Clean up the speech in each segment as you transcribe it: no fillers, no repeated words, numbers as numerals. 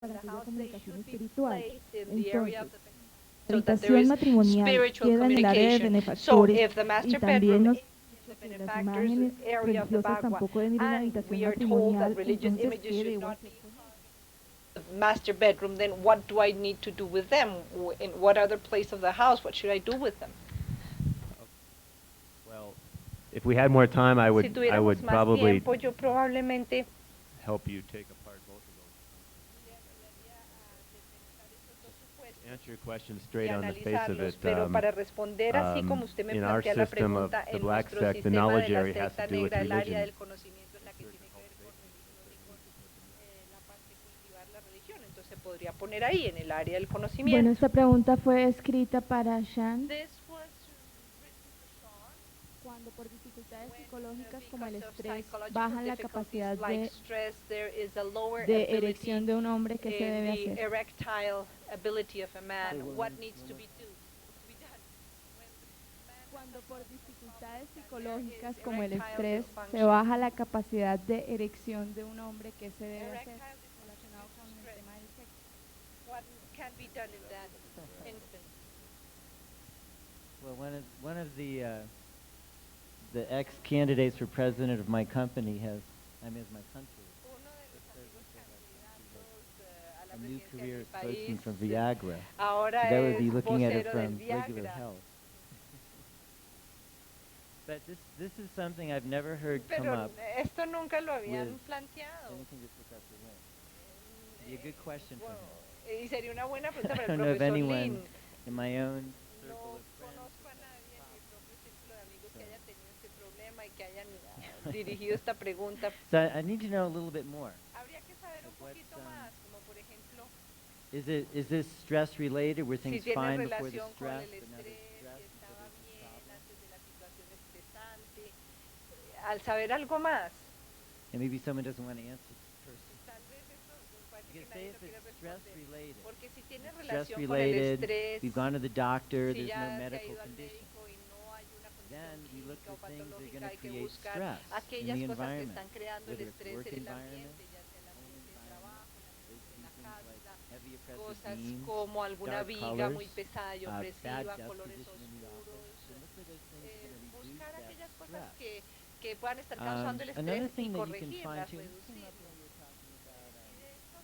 para the aquella house, they comunicación should be espiritual. placed in the area of Entonces, the bedroom la so that there habitación is matrimonial spiritual queda en el área de communication. So benefactores if the y master también bedroom nos is han in the dicho que las benefactor's imágenes area of the religiosas bagua, tampoco deben ir a una and habitación we are told that matrimonial, religious entonces, images ¿qué should debo not hacer be con ellos? in the master bedroom, then what do I need to do with them? In what other place of the house? What should I do with them? Well, if we had more time, I Si would tuviéramos más probably tiempo, yo probablemente help you take apart both of those. To answer your question y straight on the face of analizarlos, it, pero para responder así como usted me in our plantea la system of pregunta, the en black nuestro sect, the sistema de knowledge la area has secta to do with negra, el área religion. del conocimiento es la que tiene que ver con religión y con la parte de cultivar la religión. Entonces podría poner ahí, en el área del Bueno, conocimiento. esta pregunta fue escrita para Shan This was written for Sean cuando por dificultades when, psicológicas como el because of estrés psychological bajan la difficulties capacidad like stress, there is a lower de ability erección de un hombre que se in debe the hacer. erectile ability of a man. What needs to be done? Cuando por dificultades psicológicas is como el erectile estrés se dysfunction. baja la capacidad de erección de un hombre que se debe hacer Erectile dysfunction relacionado due to con el stress. tema del sexo. What can be done in that instance? Well, one of the ex-candidates for president of my company has, I mean, as my country, Uno de los amigos candidatos a la a new presidencia career del spokesman país from Viagra. ahora So that would be es looking at it vocero del from regular Viagra. health. But this is something I've never heard come Pero up. esto nunca lo habían with planteado. anything that Professor Lin. Be a good question for him. Y sería una buena pregunta I para el don't know of profesor anyone Lin. in my own No circle of friends. conozco a nadie en mi propio círculo de amigos que haya tenido este problema y que hayan dirigido esta pregunta. So I need to know a little bit more. Habría que saber un What's, poquito más, como por ejemplo, Is this stress related? Were si things tiene fine before the relación con stress, el but now estrés, there's si stress, so estaba there's a bien problem? antes de la situación estresante. Al saber algo más, And maybe someone doesn't want to answer first. tal vez esto parece que Because say nadie if lo quiere it's stress responder. related, Porque si tiene stress relación con el related, estrés, we've gone to the doctor, si there's ya no se ha medical ido al condition. médico y no hay una condición Then we look clínica o for things that are patológica, going to hay que create buscar stress in aquellas the cosas que environment, están creando el whether it's estrés work en el environment, ambiente, ya sea el home ambiente de environment. trabajo, el They ambiente de see la things like casa, heavy oppressive cosas beams, como alguna dark viga muy colors, pesada y bad opresiva, desk colores position in the oscuros, office. So look for those things that are going to reduce buscar that aquellas cosas stress. que puedan estar causando el Another estrés y thing that you can find corregirlas, too, this came up reducirlas. when we were talking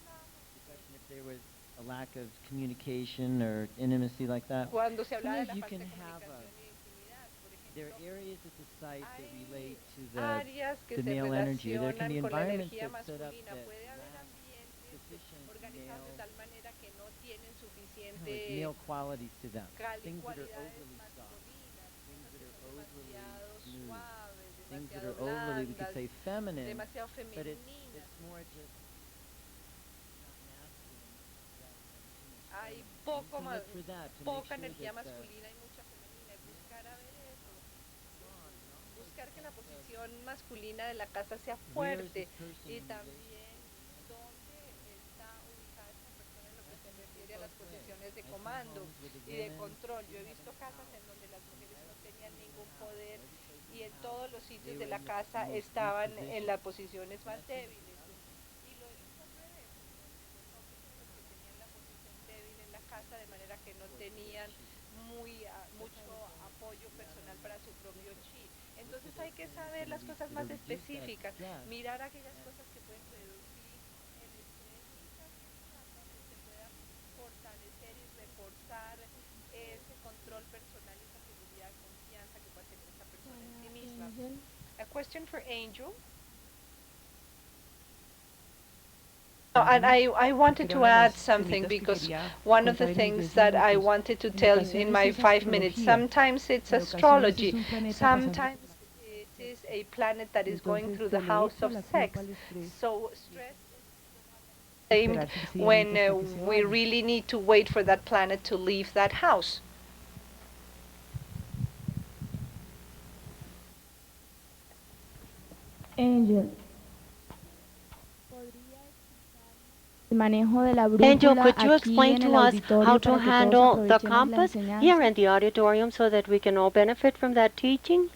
about the question if there was a lack of communication or intimacy like that. Cuando se habla de Sometimes la you falta can de have comunicación y intimidad, por there ejemplo, are areas at the site that relate to áreas que the se male energy. There can be relacionan con la environments energía that set up masculina. that Puede haber lack ambientes sufficient organizados de male, tal manera que no tienen like suficiente male qualities to them. Things that are cualidades overly soft, masculinas, things cosas that que are son overly demasiado smooth, suaves, things that demasiado are overly, we could blandas, say feminine, demasiado but femeninas. it's more just not masculine. Hay You poco can look for that to make poca sure energía that masculina y mucha femenina. Y buscar a ver eso. Buscar que la posición masculina de la casa sea where is fuerte this person y in también dónde está ubicada esta persona en lo que se refiere a las posiciones de comando y de control. Yo he visto casas en donde las mujeres no tenían ningún poder y en todos los sitios de la casa estaban en las posiciones más débiles. Y lo he visto al revés, en donde los hombres eran los que tenían la posición débil en la casa, de manera que no tenían mucho apoyo personal para su propio chi. Entonces hay que saber las cosas más específicas, mirar aquellas cosas que pueden reducir el estrés y también mirar donde se pueda fortalecer y reforzar ese control personal y esa seguridad, confianza que pueda tener esta persona en sí misma. Angel. A question for Angel. And I wanted to add something because one of the things that I wanted to tell in my 5 minutes, sometimes it's astrology, sometimes it is a planet that is going through the house of sex. So stress is when we really need to wait for that planet to leave that house. Angel. El manejo de la Angel, brújula could you aquí explain en to el us auditorio how to para que todos handle the aprovechemos la compass enseñanza? here in the auditorium so that we can all benefit from that teaching?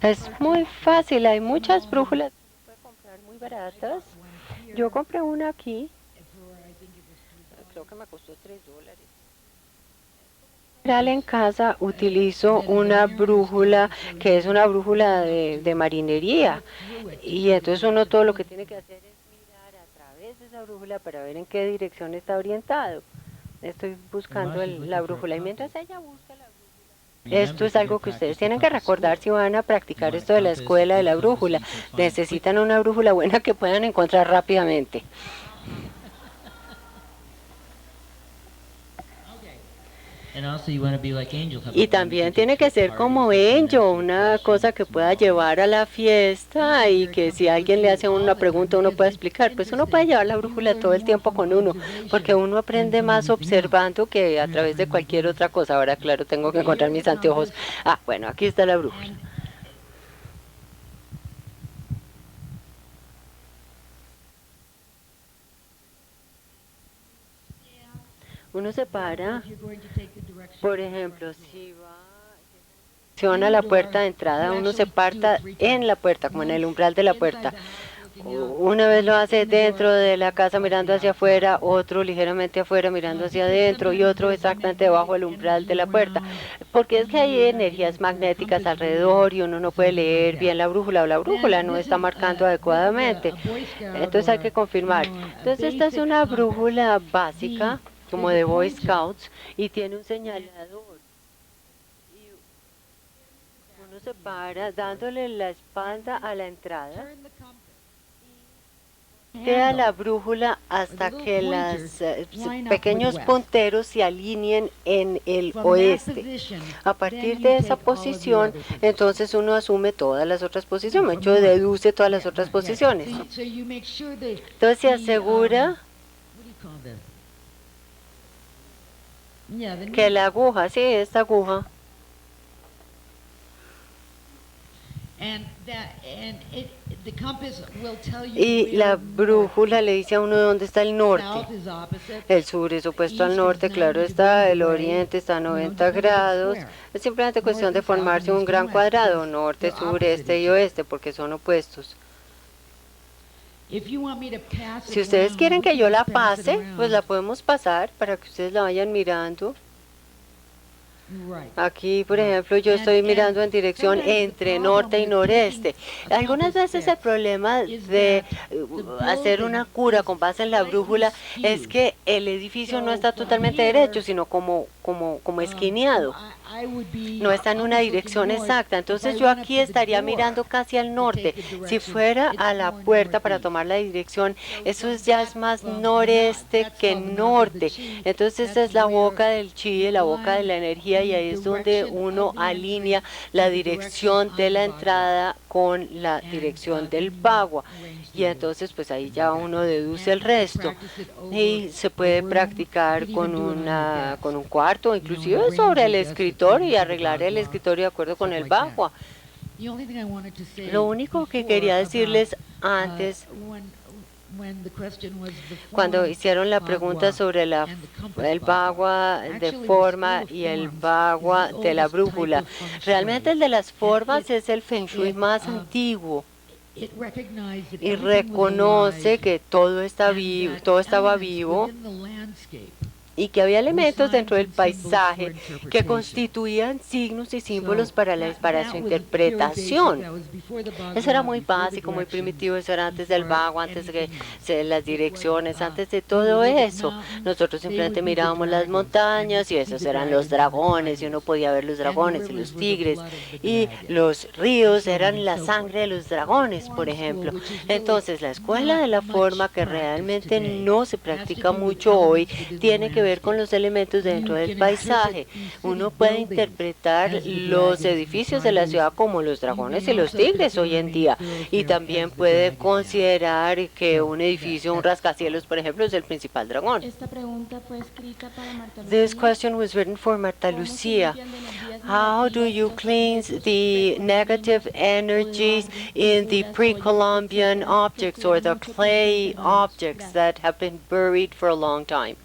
Es muy fácil, hay muchas brújulas que se puede comprar muy baratas. Yo compré una aquí, creo que me costó $3. General en casa utilizo una brújula que es una brújula de marinería, y entonces uno todo lo que tiene que hacer es mirar a través de esa brújula para ver en qué dirección está orientado. Estoy buscando la brújula, y mientras ella busca la brújula, esto es algo que ustedes tienen que recordar si van a practicar esto de la escuela de la brújula. Necesitan una brújula buena que puedan encontrar rápidamente. Y también tiene que ser como Angel, una cosa que pueda llevar a la fiesta, y que si alguien le hace una pregunta uno pueda explicar. Pues uno puede llevar la brújula todo el tiempo con uno, porque uno aprende más observando que a través de cualquier otra cosa. Ahora, claro, tengo que encontrar mis anteojos. Ah, bueno, aquí está la brújula. Uno se para, por ejemplo, si va a la puerta de entrada, uno se parta en la puerta, como en el umbral de la puerta. Una vez lo hace dentro de la casa mirando hacia afuera, otro ligeramente afuera mirando hacia adentro, y otro exactamente debajo del umbral de la puerta. Porque es que hay energías magnéticas alrededor y uno no puede leer bien la brújula, o la brújula no está marcando adecuadamente. Entonces hay que confirmar. Entonces esta es una brújula básica, como de Boy Scouts, y tiene un señalador. Y uno se para dándole la espalda a la entrada, queda la brújula hasta que los pequeños punteros se alineen en el oeste. A partir de esa posición, entonces uno asume todas las otras posiciones, yo deduce todas las otras posiciones. Entonces se asegura que la aguja, sí, esta aguja, y la brújula le dice a uno dónde está el norte. El sur es opuesto al norte, claro está, el oriente está a 90 grados. Es simplemente cuestión de formarse un gran cuadrado, norte, sur, este y oeste, porque son opuestos. Si ustedes quieren que yo la pase, pues la podemos pasar para que ustedes la vayan mirando. Aquí, por ejemplo, yo estoy mirando en dirección entre norte y noreste. Algunas veces el problema de hacer una cura con base en la brújula es que el edificio no está totalmente derecho, sino como esquineado. No está en una dirección exacta. Entonces yo aquí estaría mirando casi al norte. Si fuera a la puerta para tomar la dirección, eso ya es más noreste que norte. Entonces esta es la boca del chi, la boca de la energía, y ahí es donde uno alinea la dirección de la entrada con la dirección del bagua. Y entonces pues ahí ya uno deduce el resto, y se puede practicar con un cuarto, inclusive sobre el escritorio, y arreglar el escritorio de acuerdo con el bagua. Lo único que quería decirles antes, cuando hicieron la pregunta sobre el bagua de forma y el bagua de la brújula, realmente el de las formas es el Feng Shui más antiguo, y reconoce que todo está vivo, todo estaba vivo, y que había elementos dentro del paisaje que constituían signos y símbolos para su interpretación. Eso era muy básico, muy primitivo. Eso era antes del bagua, antes de las direcciones, antes de todo eso. Nosotros simplemente mirábamos las montañas, y esos eran los dragones, y uno podía ver los dragones y los tigres, y los ríos eran la sangre de los dragones, por ejemplo. Entonces la escuela de la forma, que realmente no se practica mucho hoy, tiene que ver con los elementos dentro del paisaje. Uno puede interpretar los edificios de la ciudad como los dragones y los tigres hoy en día, y también puede considerar que un edificio, un rascacielos, por ejemplo, es el principal dragón. Esta pregunta fue escrita para Marta Lucía. This question was written for Marta Lucía. How do you cleanse the negative energies in the pre-Columbian objects, or the clay objects that have been buried for a long time?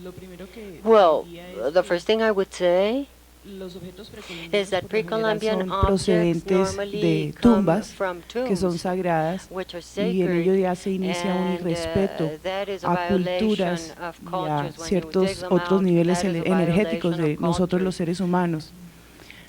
Lo primero que Well, diría es the que first thing I would say los objetos precolombinos is that por lo general pre-Columbian son objects procedentes normally de come tumbas from que son tombs, sagradas which are y en ello sacred, ya se inicia un and irrespeto that is a a culturas violation of y a cultures. When you dig ciertos them otros out, niveles that is a energéticos violation de of nosotros los cultures. seres humanos.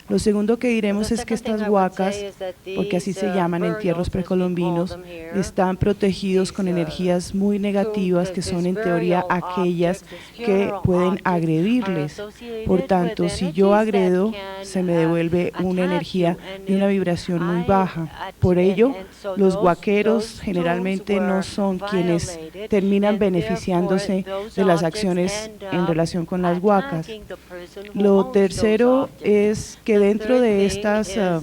Lo segundo que The diremos es que second thing estas I would huacas, say is that porque así these se llaman burials, entierros as we call precolombinos, them here, están protegidos con these, energías muy negativas que son en teoría burial aquellas objects, these que funeral pueden objects, are agredirles. associated Por with tanto, si yo energies that agredo, can, se me devuelve una attack energía you, and de una if vibración muy I baja. Por ello, and so los those huaqueros tombs generalmente no were son quienes violated, terminan and beneficiándose therefore those de las objects acciones end en up relación con las huacas. attacking the person who Lo owns those tercero objects. es que The dentro third de thing estas is that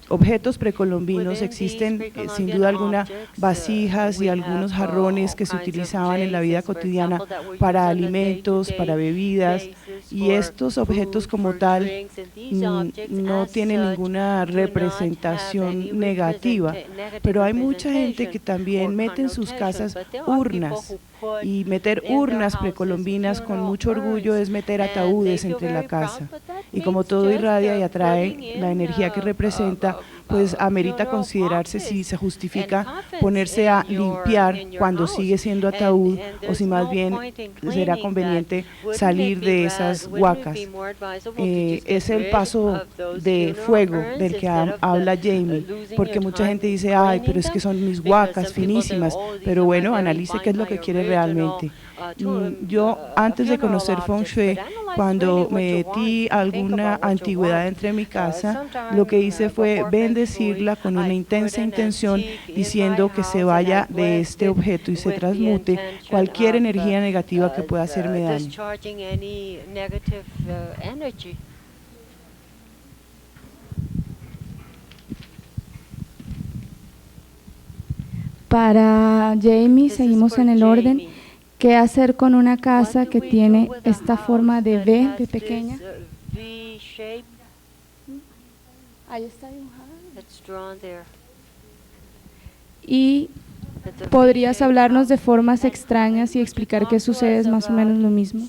objetos precolombinos within existen these sin pre-Columbian duda alguna objects, vasijas y we algunos have, jarrones all que se kinds of utilizaban en la vida vases, for cotidiana example, that were para used on a alimentos, day-to-day para bebidas, basis y for estos objetos food, como for tal drinks, and these objects no as tienen such ninguna do not have any representación negativa, negative pero hay mucha gente que representation también or mete en sus connotation, casas but there are people urnas. who put Y meter in their urnas houses precolombinas con funeral mucho orgullo urns, es meter and they ataúdes feel entre la very proud, casa. but that Y como means todo just, irradia y atrae putting la in, energía que representa, pues amerita considerarse si se justifica ponerse a limpiar cuando sigue siendo ataúd o si más bien será conveniente salir de esas huacas. Es el paso de fuego del que habla Jamie, porque mucha gente dice, ay, pero es que son mis huacas finísimas, pero bueno, analice qué es lo que quiere realmente. Yo, antes de conocer Feng Shui, cuando metí alguna antigüedad entre mi casa, lo que hice fue bendecirla con una intensa intención, diciendo que se vaya de este objeto y se transmute cualquier energía negativa que pueda hacerme daño. Para Jamie, seguimos en el orden. ¿Qué hacer con una casa que tiene esta forma de V, de pequeña? Ahí está dibujada. Y podrías hablarnos de formas extrañas y explicar qué sucede, es más o menos lo mismo.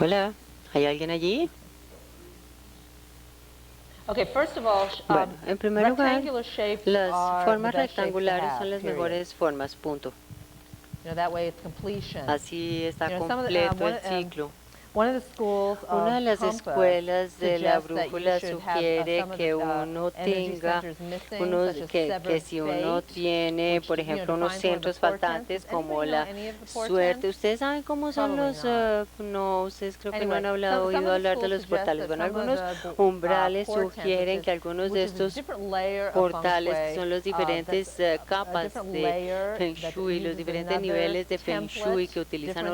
Hola, ¿hay alguien allí? Bueno, en primer lugar, las formas rectangulares son las mejores formas, punto. Así está completo el ciclo. Una de las escuelas de la brújula sugiere que uno tenga que si uno tiene, por ejemplo, unos centros faltantes como la suerte. ¿Ustedes saben cómo son los? No, ustedes creo que no han oído hablar de los portales. Bueno, algunos umbrales sugieren que algunos de estos portales, que son los diferentes capas de Feng Shui, los diferentes niveles de Feng Shui que utilizan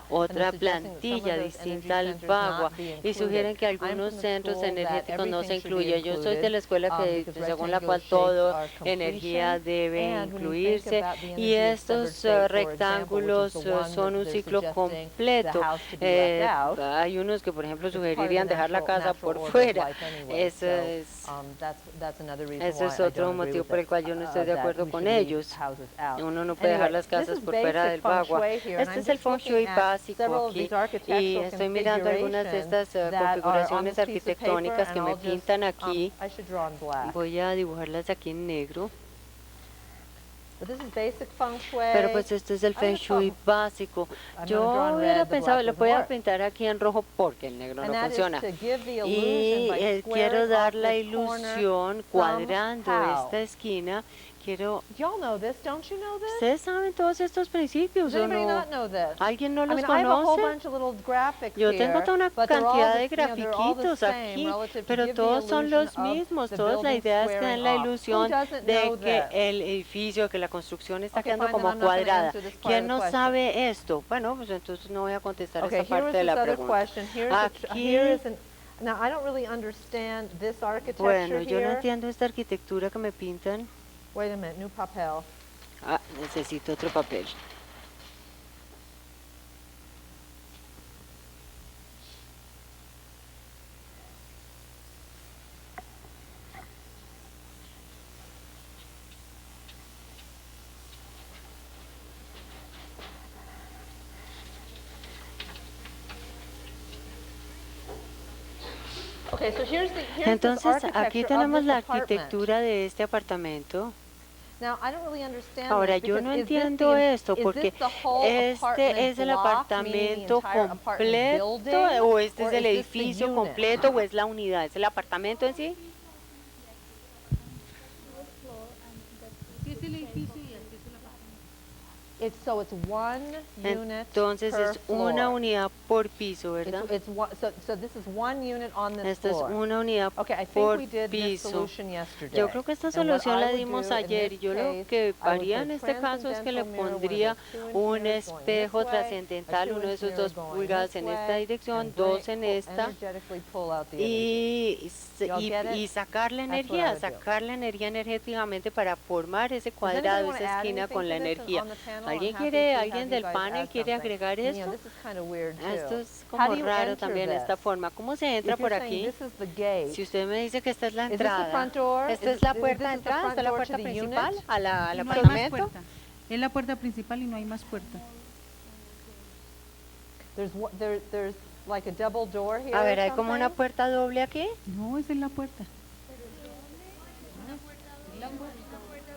otra plantilla distinta al Bagua, y sugieren que algunos centros energéticos no se incluyen. Yo soy de la escuela según la cual toda energía debe incluirse, y estos rectángulos son un ciclo completo. Hay unos que, por ejemplo, sugerirían dejar la casa por fuera. Ese es otro motivo por el cual yo no estoy de acuerdo con ellos. Uno no puede dejar las casas por fuera del Bagua. Este es el Feng Shui básico aquí, y estoy mirando algunas de estas configuraciones arquitectónicas que me pintan aquí. Voy a dibujarlas aquí en negro. Pero pues este es el Feng Shui básico. Yo hubiera pensado, lo voy a pintar aquí en rojo porque el negro no funciona. Y quiero dar la ilusión cuadrando esta esquina Quiero... Y'all know this, don't you know this? ¿Ustedes saben todos estos principios Does o anybody no? not know this? ¿Alguien no I los mean, I have a whole conoce? bunch of little graphics Yo tengo here, toda una but they're all cantidad de the- you know, they're all the grafiquitos same aquí, relative to pero give the todos son illusion los of mismos. the Todos la building idea es que squaring dan la off. Who ilusión doesn't de know que this? el edificio, que la construcción está Okay, quedando fine, then como I'm not gonna cuadrada. answer this part of ¿Quién the no question. sabe esto? Bueno, pues entonces no voy a contestar Okay, esa here parte was de this la other pregunta. question. Aquí, Here is an, now I don't really understand this architecture bueno, yo no here. entiendo esta arquitectura que me pintan. Wait a minute, new papel. Ah, necesito otro papel. Okay, so here's this Entonces, aquí architecture tenemos of la this apartment. arquitectura de este apartamento. Now, I don't really understand Ahora, this yo because no is this entiendo the- esto is porque this the whole apartment este es el block, meaning the apartamento entire apartment completo building, o este or es el is this the edificio unit? completo o es la unidad, es el apartamento en sí. So it's one unit Entonces per es una floor. unidad por piso, ¿verdad? So this is one unit on this Esta es floor. una unidad Okay, I think por we did this piso. solution yesterday. Yo creo que esta And what solución I la would dimos do in ayer y this yo lo case, que I would haría put en este caso es que le transcendental mirror, one of pondría those 2-inch un mirrors going espejo this way, trascendental, a uno de esos 2-inch 2 mirror going pulgadas this en way, esta dirección, and 2 en esta, energetically pull out the energy. y, Y'all get y it? sacar la That's what I energía, would do. sacar la energía energéticamente para formar ese Does cuadrado, anybody esa wanna add esquina anything con to la this energía. on the panel? ¿Alguien I'm happy quiere, to alguien have del you guys panel add quiere something. agregar You know, esto? this is kind of weird Esto too. es How como do you raro enter también de esta this? forma. ¿Cómo se If entra you're por saying aquí? this is the gate, Si usted me dice que esta es la is this the entrada, front door? esta es la this puerta de is the entrada, front esta es la door to puerta the principal unit? al Y no hay más apartamento. puerta. Es la puerta principal y no hay más puerta. There's like a double door here A ver, or hay como una something? puerta doble aquí. No, esa es la puerta.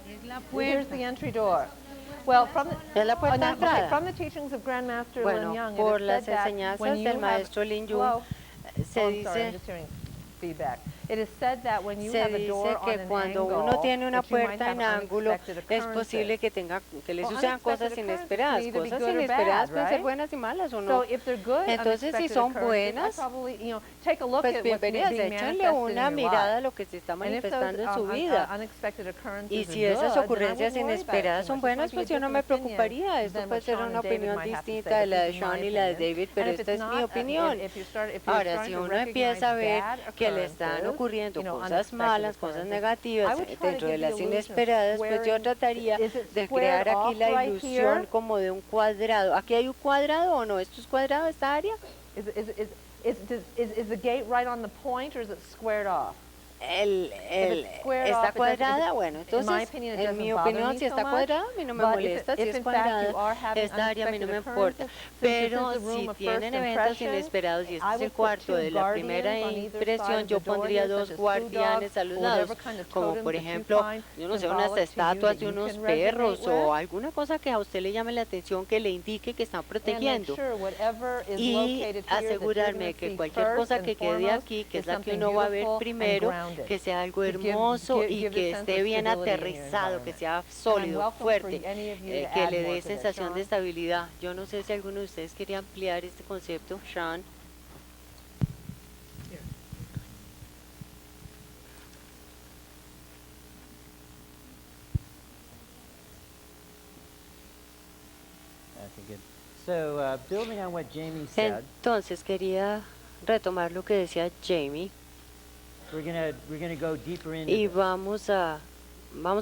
Es la Here's puerta. the entry door. Well, from the, Es la puerta de now, okay, entrada. from the teachings of Grandmaster Bueno, Lin Young, por it is las said that enseñanzas when you del have, maestro Lin Yun, hello? se Oh, I'm sorry, I'm dice, just hearing feedback. It is said that when you se have a dice door on que an cuando angle, uno tiene una that you might puerta en have ángulo, unexpected es posible occurrences. que tenga, que le Well, sucedan unexpected cosas occurrences inesperadas. can either be Cosas good or inesperadas bad, pueden ser right? buenas y malas o So no. if they're good, Entonces, si unexpected son occurrences, buenas, I probably, take a look Pues at what's bienvenidas, being échenle manifested una in your mirada a life. lo que se está And if those manifestando en su vida. unexpected occurrences Y are si esas good, then I ocurrencias wouldn't worry about it inesperadas too son much. This buenas, might be a pues yo no me different opinion preocuparía. Esto than puede what ser Sean una and David opinión might have to distinta say, de but la de this is my Sean y la de opinion. David, pero And if esta it's es mi not, opinión. if you're you're Ahora, starting si to uno empieza a ver recognize que le bad están occurrences, ocurriendo you know, cosas unexpected malas, cosas occurrences, negativas I would try to dentro de give the las illusion of inesperadas, pues yo squaring. trataría Is it de squared crear aquí off la right ilusión here? como de un cuadrado. ¿Aquí hay un cuadrado o no? ¿Esto es cuadrado, esta área? Is the gate right on the point, or is it squared off? Está off, cuadrada, bueno, in my entonces, opinion, it en doesn't mi bother opinión, me si so está much, cuadrada, a mí no me but molesta, si if es in fact you cuadrada, are having esta área a mí no me unexpected importa, occurrences, since this pero is the room si of tienen first eventos impression, inesperados y este I es el would put cuarto two de la primera guardians on either impresión, side of yo the door pondría here, dos such as two guardianes dogs, a los or whatever lados, kind of como totem por that you ejemplo, find yo no sé, unas symbolic to you estatuas that de you unos can resonate perros with. o alguna cosa que a usted le llame la atención, que le indique que están And make protegiendo. sure whatever is Y located here that you're asegurarme gonna que see cualquier first cosa and que quede foremost aquí, que is es la que something uno va a ver beautiful and primero, grounded. que sea algo To give- hermoso give- y give the que sense esté of bien stability in your aterrizado, que environment. sea And I'm sólido, welcome for fuerte, any of you to que add le more dé to this. sensación de Sean? estabilidad. Yo no sé si alguno de ustedes quería ampliar este concepto, Sean. Okay, good. So, building on what Jamie said, Entonces quería retomar lo que decía Jamie we're gonna go deeper into y this. vamos a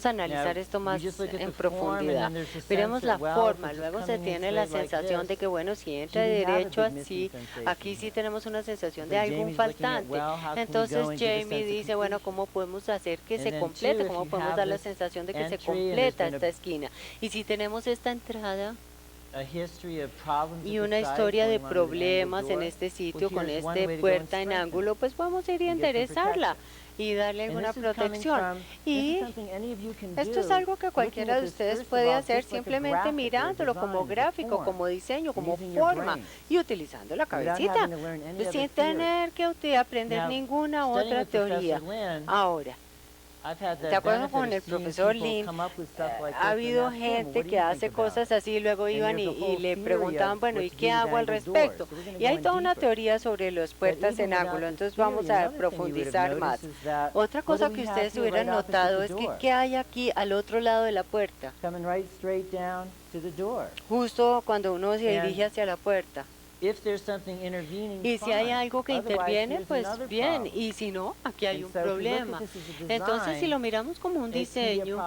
analizar Now, esto we más just look at en the form, and profundidad. then there's the sense Miremos la that, well, forma, if it's luego se coming in tiene la straight like sensación de this, que bueno, si entra you have a derecho big así, missing sensation. aquí sí tenemos una sensación So de algún Jamie's looking at, faltante. well, how can we go Entonces into the Jamie sense of dice, bueno, completion? ¿cómo podemos hacer que And se then complete? two, ¿Cómo if you podemos have dar la this sensación de que se entry and there's completa been a- esta esquina? Y si tenemos esta entrada a history of problems y at una the site historia de going on with an angled problemas en door, este sitio well, con here's one esta way to go and puerta en strengthen ángulo, pues vamos a ir a and get some enderezarla protection. y darle And alguna this is coming protección. from- Y this is something any of you can esto es do, algo que looking cualquiera at de this ustedes first of puede all, hacer just like a simplemente graphic or mirándolo como design, the gráfico, form, como diseño, como using your forma brain, y utilizando la without cabecita, having to learn any sin other theory. tener que usted aprender Now, ninguna studying otra with Professor teoría. Lin, Ahora, De acuerdo con el profesor Lin, ha habido gente que hace cosas así y luego iban y le preguntaban, bueno, ¿y qué hago al respecto? Y hay toda una teoría sobre las puertas en ángulo, entonces vamos a profundizar más. Otra cosa que ustedes hubieran notado es que ¿qué hay aquí al otro lado de la puerta? Justo cuando uno se dirige hacia la puerta. Y si hay algo que interviene, pues bien, y si no, aquí hay un problema. Entonces, si lo miramos como un diseño,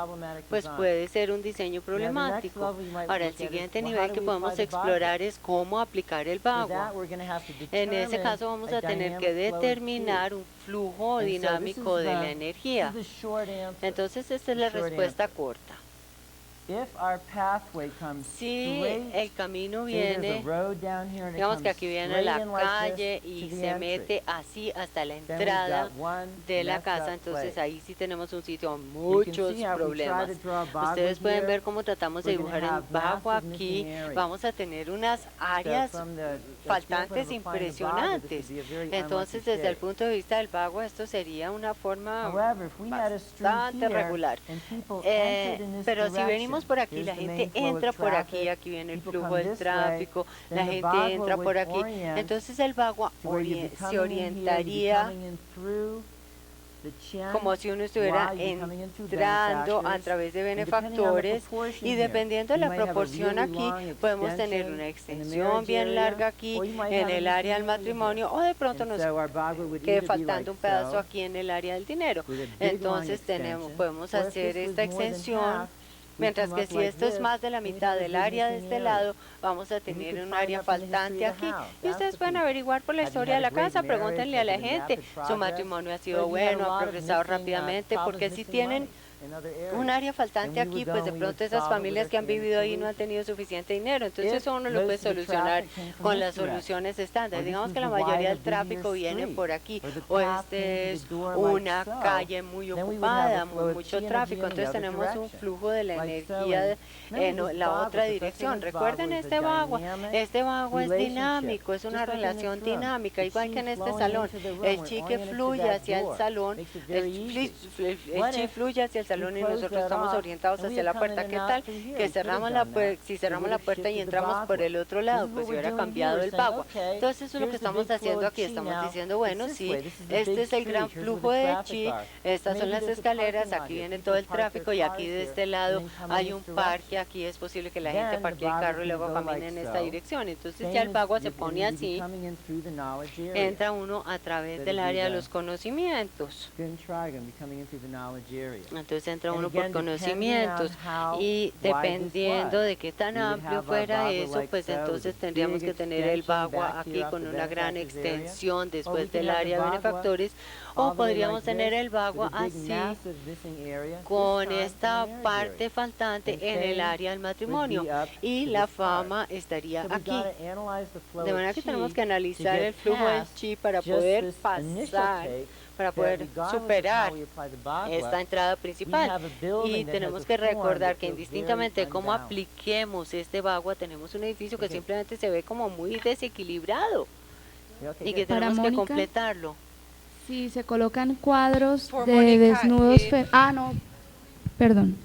pues puede ser un diseño problemático. Ahora, el siguiente nivel que podemos explorar es cómo aplicar el bagua. En ese caso vamos a tener que determinar un flujo dinámico de la energía. Entonces, esta es la respuesta corta. Si el camino viene, digamos que aquí viene la calle y se mete así hasta la entrada de la casa, entonces ahí sí tenemos un sitio con muchos problemas. Ustedes pueden ver cómo tratamos de dibujar el bagua aquí. Vamos a tener unas áreas faltantes impresionantes. Entonces, desde el punto de vista del bagua, esto sería una forma bastante regular. Pero si venimos por aquí, la gente entra por aquí, aquí viene el flujo del tráfico, la gente entra por aquí, entonces el bagua se orientaría como si uno estuviera entrando a través de benefactores y dependiendo de la proporción aquí podemos tener una extensión bien larga aquí en el área del matrimonio o de pronto nos quede faltando un pedazo aquí en el área del dinero. Entonces podemos hacer esta extensión. Mientras que si esto es más de la mitad del área de este lado, vamos a tener un área faltante aquí. Y ustedes pueden averiguar por la historia de la casa, pregúntenle a la gente, su matrimonio ha sido bueno, ha progresado rápidamente, porque si tienen un área faltante aquí, pues de pronto esas familias que han vivido ahí no han tenido suficiente dinero. Entonces eso uno lo puede solucionar con las soluciones estándar. Digamos que la mayoría del tráfico viene por aquí, o este es una calle muy ocupada, mucho tráfico, entonces tenemos un flujo de la energía en la otra dirección. Recuerden este bagua es dinámico, es una relación dinámica, igual que en este salón. El chi que fluye hacia el salón, el chi fluye hacia el salón y nosotros estamos orientados hacia la puerta. ¿Qué tal? Que si cerramos la puerta y entramos por el otro lado, pues hubiera cambiado el bagua. Entonces eso es lo que estamos haciendo aquí. Estamos diciendo, bueno, sí, este es el gran flujo de chi, estas son las escaleras, aquí viene todo el tráfico y aquí de este lado hay un parque, aquí es posible que la gente parquee el carro y luego camine en esta dirección. Entonces ya el bagua se pone así, entra uno a través del área de los conocimientos. Entonces entra uno por conocimientos y dependiendo de qué tan amplio fuera eso, pues entonces tendríamos que tener el bagua aquí con una gran extensión después del área de benefactores, o podríamos tener el bagua así con esta parte faltante en el área del matrimonio y la fama estaría aquí. De manera que tenemos que analizar el flujo del chi para poder pasar, para poder superar esta entrada principal. Y tenemos que recordar que indistintamente de cómo apliquemos este bagua, tenemos un edificio que simplemente se ve como muy desequilibrado y que tenemos que completarlo. Si se colocan cuadros Por de Mónica, desnudos, no, perdón.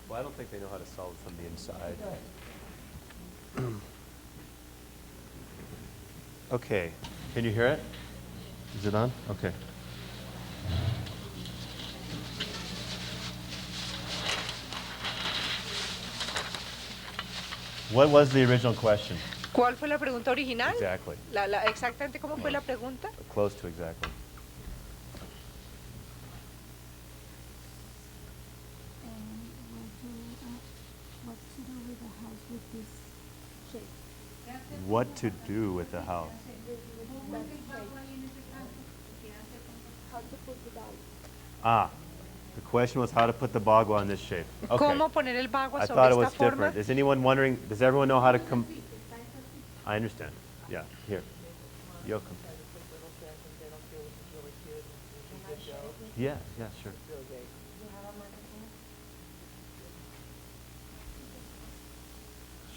Well, I don't think they know how to solve from the inside. Okay, can you hear it? Is it on? Okay. What was the original question? ¿Cuál fue la pregunta original? Exactly. Exactamente cómo fue la pregunta. Close to exactly. What to do with the house? The question was how to put the bagua in this shape. Okay. ¿Cómo poner el bagua I sobre thought it esta was forma? different. Is anyone wondering, does everyone know how to come? I understand. Yeah, here. You'll come. Yeah, yeah, sure.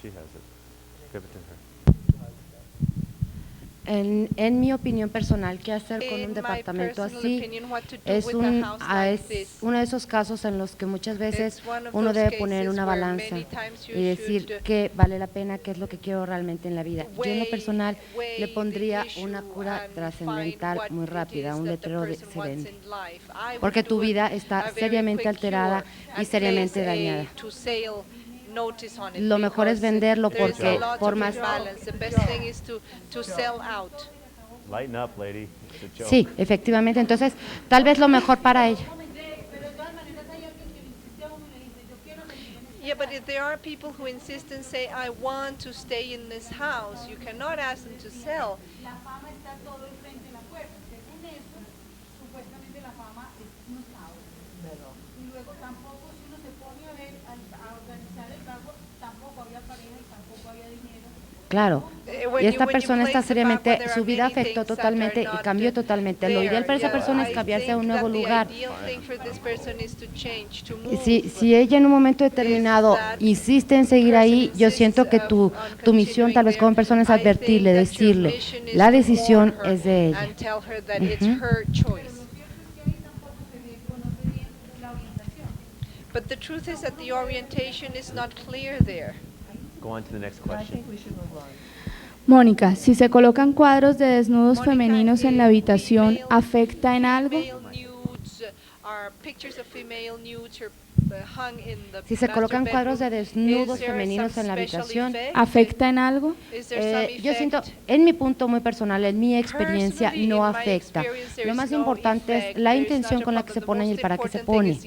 She has it. Give it to her. En mi opinión personal, ¿qué hacer con un In my departamento personal así? opinion, what to do Es, with a un, house ah, like es this. uno de esos casos en los que muchas veces It's one of uno those debe poner cases una where balanza many times you y decir should qué vale la pena, qué es lo que quiero realmente en la vida. Yo en lo personal weigh le the pondría issue una cura and trascendental find muy what it rápida, is un that the letrero de person wants sereno. in life. I would Porque do tu vida a está very seriamente quick alterada cure y and seriamente place a dañada. to sale notice on it, Lo mejor es because venderlo there is a porque lot por of más... imbalance. The best thing is to sell out. Lighten up, lady. It's a joke. Sí, efectivamente. Entonces, tal vez lo mejor para ella. Yeah, but if there are people who insist and say, I want to stay in this house, you cannot ask them to sell. La fama está todo el frente de la puerta. Según eso, supuestamente la fama es un caos. Y luego tampoco, si uno se pone a ver, a organizar el pago, tampoco había pareja y tampoco había dinero. Claro. Y esta persona está seriamente, su vida afectó totalmente y cambió totalmente. Lo ideal para esa persona es cambiarse a un nuevo lugar. Y si ella en un momento determinado insiste en seguir ahí, yo siento que tu misión tal vez como persona es advertirle, decirle, la decisión es de ella. But the truth is that the orientation is not clear there. Go on to the next question. Mónica, si se colocan cuadros de desnudos femeninos en la habitación, ¿afecta en algo? Si se colocan cuadros de desnudos femeninos en la habitación, ¿afecta en algo? Yo siento, en mi punto muy personal, en mi experiencia, no afecta. Lo más importante es la intención con la que se pone y el para qué se pone.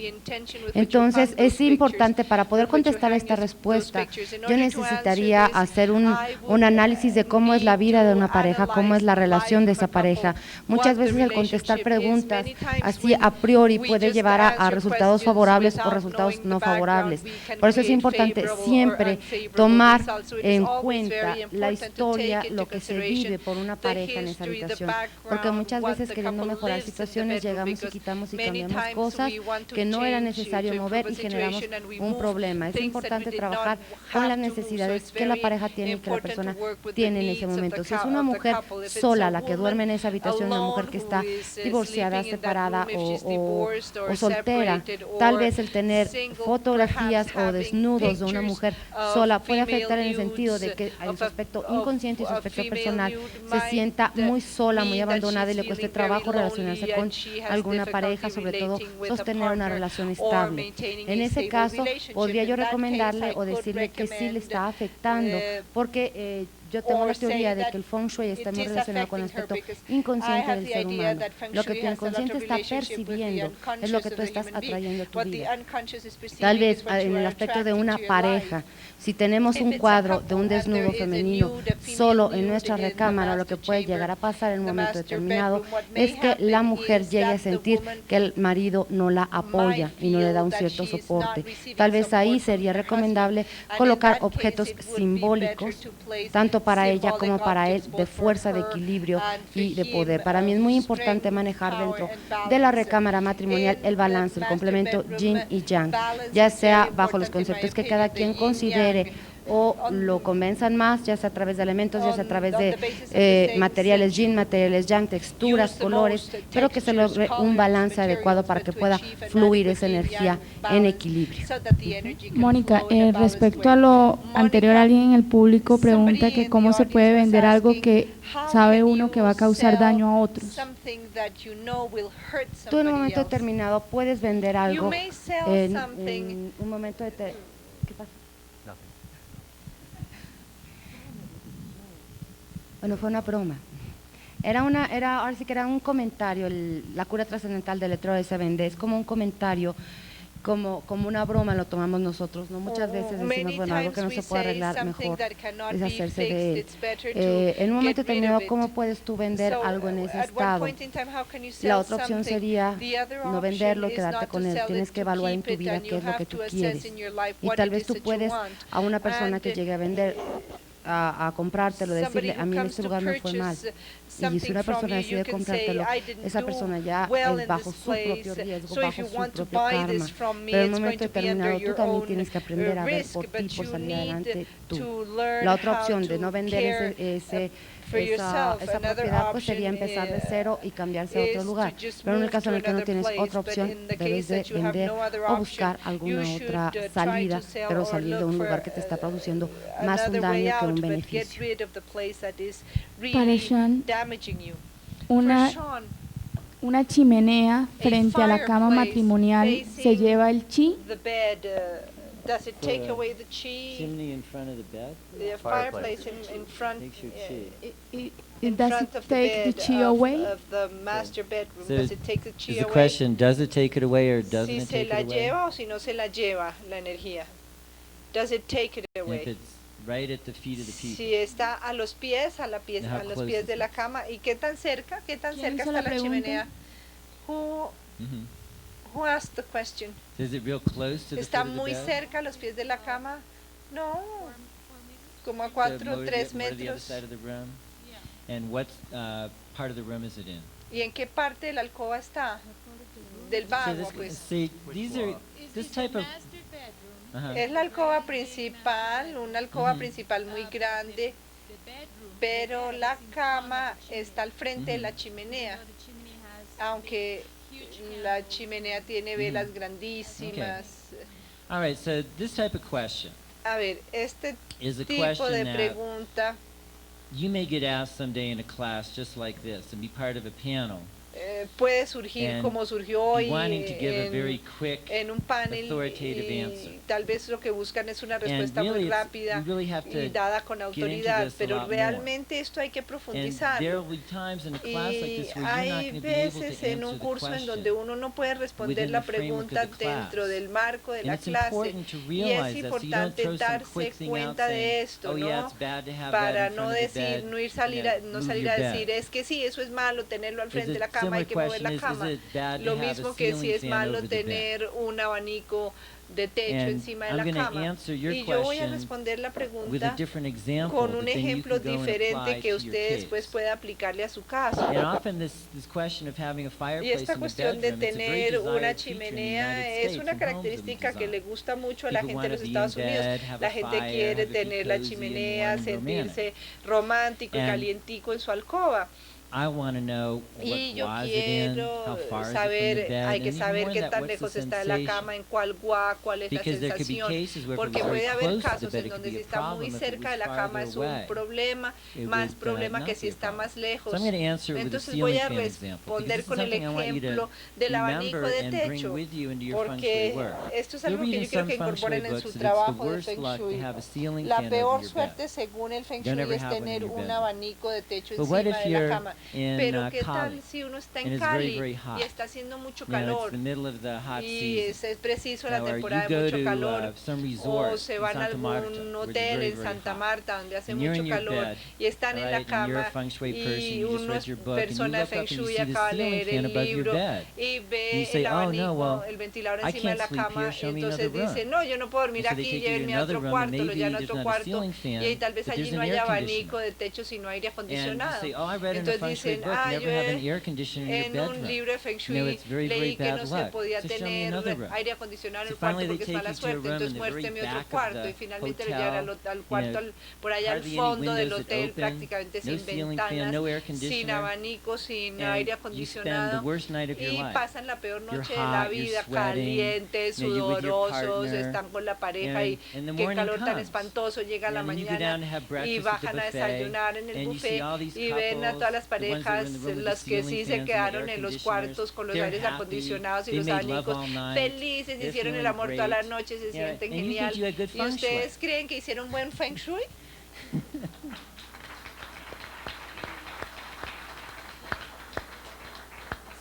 Entonces, es importante para poder contestar esta respuesta, yo necesitaría hacer un análisis de cómo es la vida de una pareja, cómo es la relación de esa pareja. Muchas veces el contestar preguntas así a priori puede llevar a resultados favorables o resultados no favorables. Por eso es importante siempre tomar en cuenta la historia, lo que se vive por una pareja en esa habitación, porque muchas veces queriendo mejorar situaciones llegamos y quitamos y cambiamos cosas que no era necesario mover y generamos un problema. Es importante trabajar con las necesidades que la pareja tiene y que la persona tiene en ese momento. Si es una mujer sola la que duerme en esa habitación, una mujer que está divorciada, separada o soltera, tal vez el tener fotografías o desnudos de una mujer sola puede afectar en el sentido de que en su aspecto inconsciente y su aspecto personal se sienta muy sola, muy abandonada y le cueste trabajo relacionarse con alguna pareja, sobre todo sostener una relación estable. En ese caso, podría yo recomendarle o decirle que sí le está afectando, porque yo tengo la teoría de que el Feng Shui está muy relacionado con el aspecto inconsciente del ser humano. Lo que tu inconsciente está percibiendo es lo que tú estás atrayendo a tu vida. Tal vez en el aspecto de una pareja, si tenemos un cuadro de un desnudo femenino solo en nuestra recámara, lo que puede llegar a pasar en un momento determinado es que la mujer llegue a sentir que el marido no la apoya y no le da un cierto soporte. Tal vez ahí sería recomendable colocar objetos simbólicos, tanto para ella como para él, de fuerza, de equilibrio y de poder. Para mí es muy importante manejar dentro de la recámara matrimonial el balance, el complemento yin y yang, ya sea bajo los conceptos que cada quien considere o lo convenzan más, ya sea a través de elementos, ya sea a través de materiales yin, materiales yang, texturas, colores, pero que se logre un balance adecuado para que pueda fluir esa energía en equilibrio. Mónica, respecto a lo anterior, alguien en el público pregunta que cómo se puede vender algo que sabe uno que va a causar daño a otros. Tú en un momento determinado puedes vender algo en un momento determinado. ¿Qué pasa? Bueno, fue una broma. Ahora sí que era un comentario, la cura trascendental del letrero de se vende, es como un comentario, como una broma lo tomamos nosotros, ¿no? Muchas veces decimos, bueno, algo que no se puede arreglar, mejor es hacerse de él. En un momento determinado, ¿cómo puedes tú vender algo en ese estado? La otra opción sería no venderlo, quedarte con él. Tienes que evaluar en tu vida qué es lo que tú quieres. Y tal vez tú puedes a una persona que llegue a vender a comprártelo, decirle, a mí en este lugar me fue mal. Y si una persona decide comprártelo, esa persona ya es bajo su propio riesgo, bajo su propio karma. Pero en un momento determinado tú también tienes que aprender a ver por ti, por salir adelante tú. La otra opción de no vender esa propiedad pues sería empezar de cero y cambiarse a otro lugar. Pero en el caso en el que no tienes otra opción, debes de vender o buscar alguna otra salida, pero salir de un lugar que te está produciendo más un daño que un beneficio. Para Sean, una chimenea frente a la cama matrimonial se lleva el chi. Does it take away the chi? Chimney in front of the bed? The fireplace in front, Takes your chi. in Does front it of the take the bed chi away? of the master bedroom. So Does it take the chi Is the away? question, does it take it away or doesn't Si it se take la it away? lleva o si no se la lleva la energía. Does it take it If away? it's right at the feet of the people. Si está a los pies, a los close pies is de la it? cama, ¿y qué tan cerca? ¿Qué tan ¿Quién cerca hizo está la la pregunta? chimenea? Mhm. Who asked the question? Is it real close to the ¿Está foot of the muy bed? cerca a los pies de la cama? No, como a So 4 more o to 3 the other metros. side of the room? And what part of the room is it in? ¿Y en qué parte de la alcoba está? Del So baño, this, pues. see, these are this type of. Uh-huh. Es la alcoba principal, una alcoba principal muy grande, pero la cama está al frente de la chimenea, aunque la chimenea tiene velas grandísimas. All right, so this type of question A ver, este is a tipo question de that pregunta you may get asked someday in a class just like this and be part of a panel. puede surgir And como surgió hoy wanting to give a very quick, en un panel authoritative y answer. tal vez lo que buscan es una And respuesta really muy it's- rápida you really have y to dada con get into autoridad, this a pero lot more. realmente esto hay que And profundizar. there will be times in a class like Y this where you're not hay going to be able to veces en answer un the curso en donde question. uno no puede responder within la the framework of pregunta the class. dentro del marco de And la it's clase. important to Y es realize that so you don't importante throw some darse quick thing out cuenta de saying, esto, oh yeah, ¿no? it's bad to have Para that in no front of the decir, bed, no ir salir a, no move salir your a bed. decir, es que sí, eso es malo tenerlo al Is frente de it la cama, hay similar que mover la question cama. is it bad to Lo have a mismo que si ceiling es fan malo over the bed? tener un abanico de techo And encima de I'm la gonna cama. answer your Y yo voy a question responder la with a pregunta different example con un that then you ejemplo can go and diferente apply que to usted your después case. puede aplicarle a su caso. And often this question of having a Y fireplace esta in the cuestión de bedroom, it's a very tener una desired feature in the chimenea United es States una in homes característica que le design. gusta mucho a la People gente de wanna los be in Estados Unidos. bed, have a La gente fire, quiere have it be tener la cozy and chimenea, warm and sentirse romántico y And calientico en su alcoba. I want to know what Y yo guas it in, quiero how far is it from the saber, bed, hay and que even saber more qué than that, tan what's the lejos está de la sensation? cama, en cuál gua, cuál es la Because there could be sensación. cases where if it Porque was very puede haber close to the casos bed, en it could donde be si a está problem. muy If it cerca was de la cama farther es un away, problema, it más would, problema not que be si a está problem. más lejos. So I'm going to answer with a Entonces ceiling voy a fan example, because responder this is con el something I want you to ejemplo del abanico remember de and bring techo, with you into your feng shui porque work. esto es You'll algo read que in yo quiero some que feng shui incorporen en books su that it's the trabajo de worst Feng luck to Shui. have a ceiling La fan over peor your bed. suerte según el Feng Don't Shui ever es have one in tener your un bedroom. abanico de techo But what encima if de la you're cama. in Pero qué Cali, tal si uno está and en it's very, Cali very hot? y está haciendo mucho You know, it's calor the middle of the hot y season. es preciso la Now, or temporada you de go mucho to calor, some o resort se in van a Santa Marta, algún where it's hotel very, en very Santa hot. Marta donde hace And you're mucho in your calor bed, y están en la right, and you're a cama feng shui person, y you just una read your book, and you persona de look Feng up and you Shui see the acaba de ceiling leer fan el above your libro bed. y And ve you say, el oh, abanico, no, well, el ventilador I encima de can't la sleep cama here, y show me entonces another room. dice, no, yo no puedo dormir And so they aquí, take you to llévenme a another otro room, and cuarto, lo maybe llevan a there's otro not a cuarto ceiling fan, y ahí tal vez but allí there's no an hay air abanico conditioner. de techo sino aire And you acondicionado. say, oh, I read in a Entonces feng shui dicen, book, yo never have an air conditioner in your en un bedroom. libro de Feng You know, Shui it's very, very leí que bad no se luck. podía So show me another tener room. aire acondicionado en So el cuarto finally they porque es take mala you to a suerte, room entonces in the very muéstrame otro back of cuarto the y finalmente lo hotel, llevan al cuarto, you know, por allá al hardly any fondo del windows that hotel, open, prácticamente no sin ceiling fan, ventanas, no air sin conditioner, abanico, sin and aire you spend the acondicionado worst night of your y life. pasan la peor You're noche de la hot, you're vida, sweating, calientes, you know, you're with your sudorosos, partner, están con la pareja y and the qué morning calor tan comes. espantoso, llega la And then you go mañana down to have y breakfast at the bajan a buffet, desayunar en el and you see buffet all these y ven a todas las couples, the ones that were parejas, in the room with the las que ceiling sí fans se and the quedaron air en los conditioners, cuartos con los they're aires happy, acondicionados y they los made love abanicos, all night, felices, they're hicieron el feeling amor toda la great, noche, se yeah, sienten and you genial. think you had good ¿Y feng shui. ustedes creen que hicieron buen Feng Shui?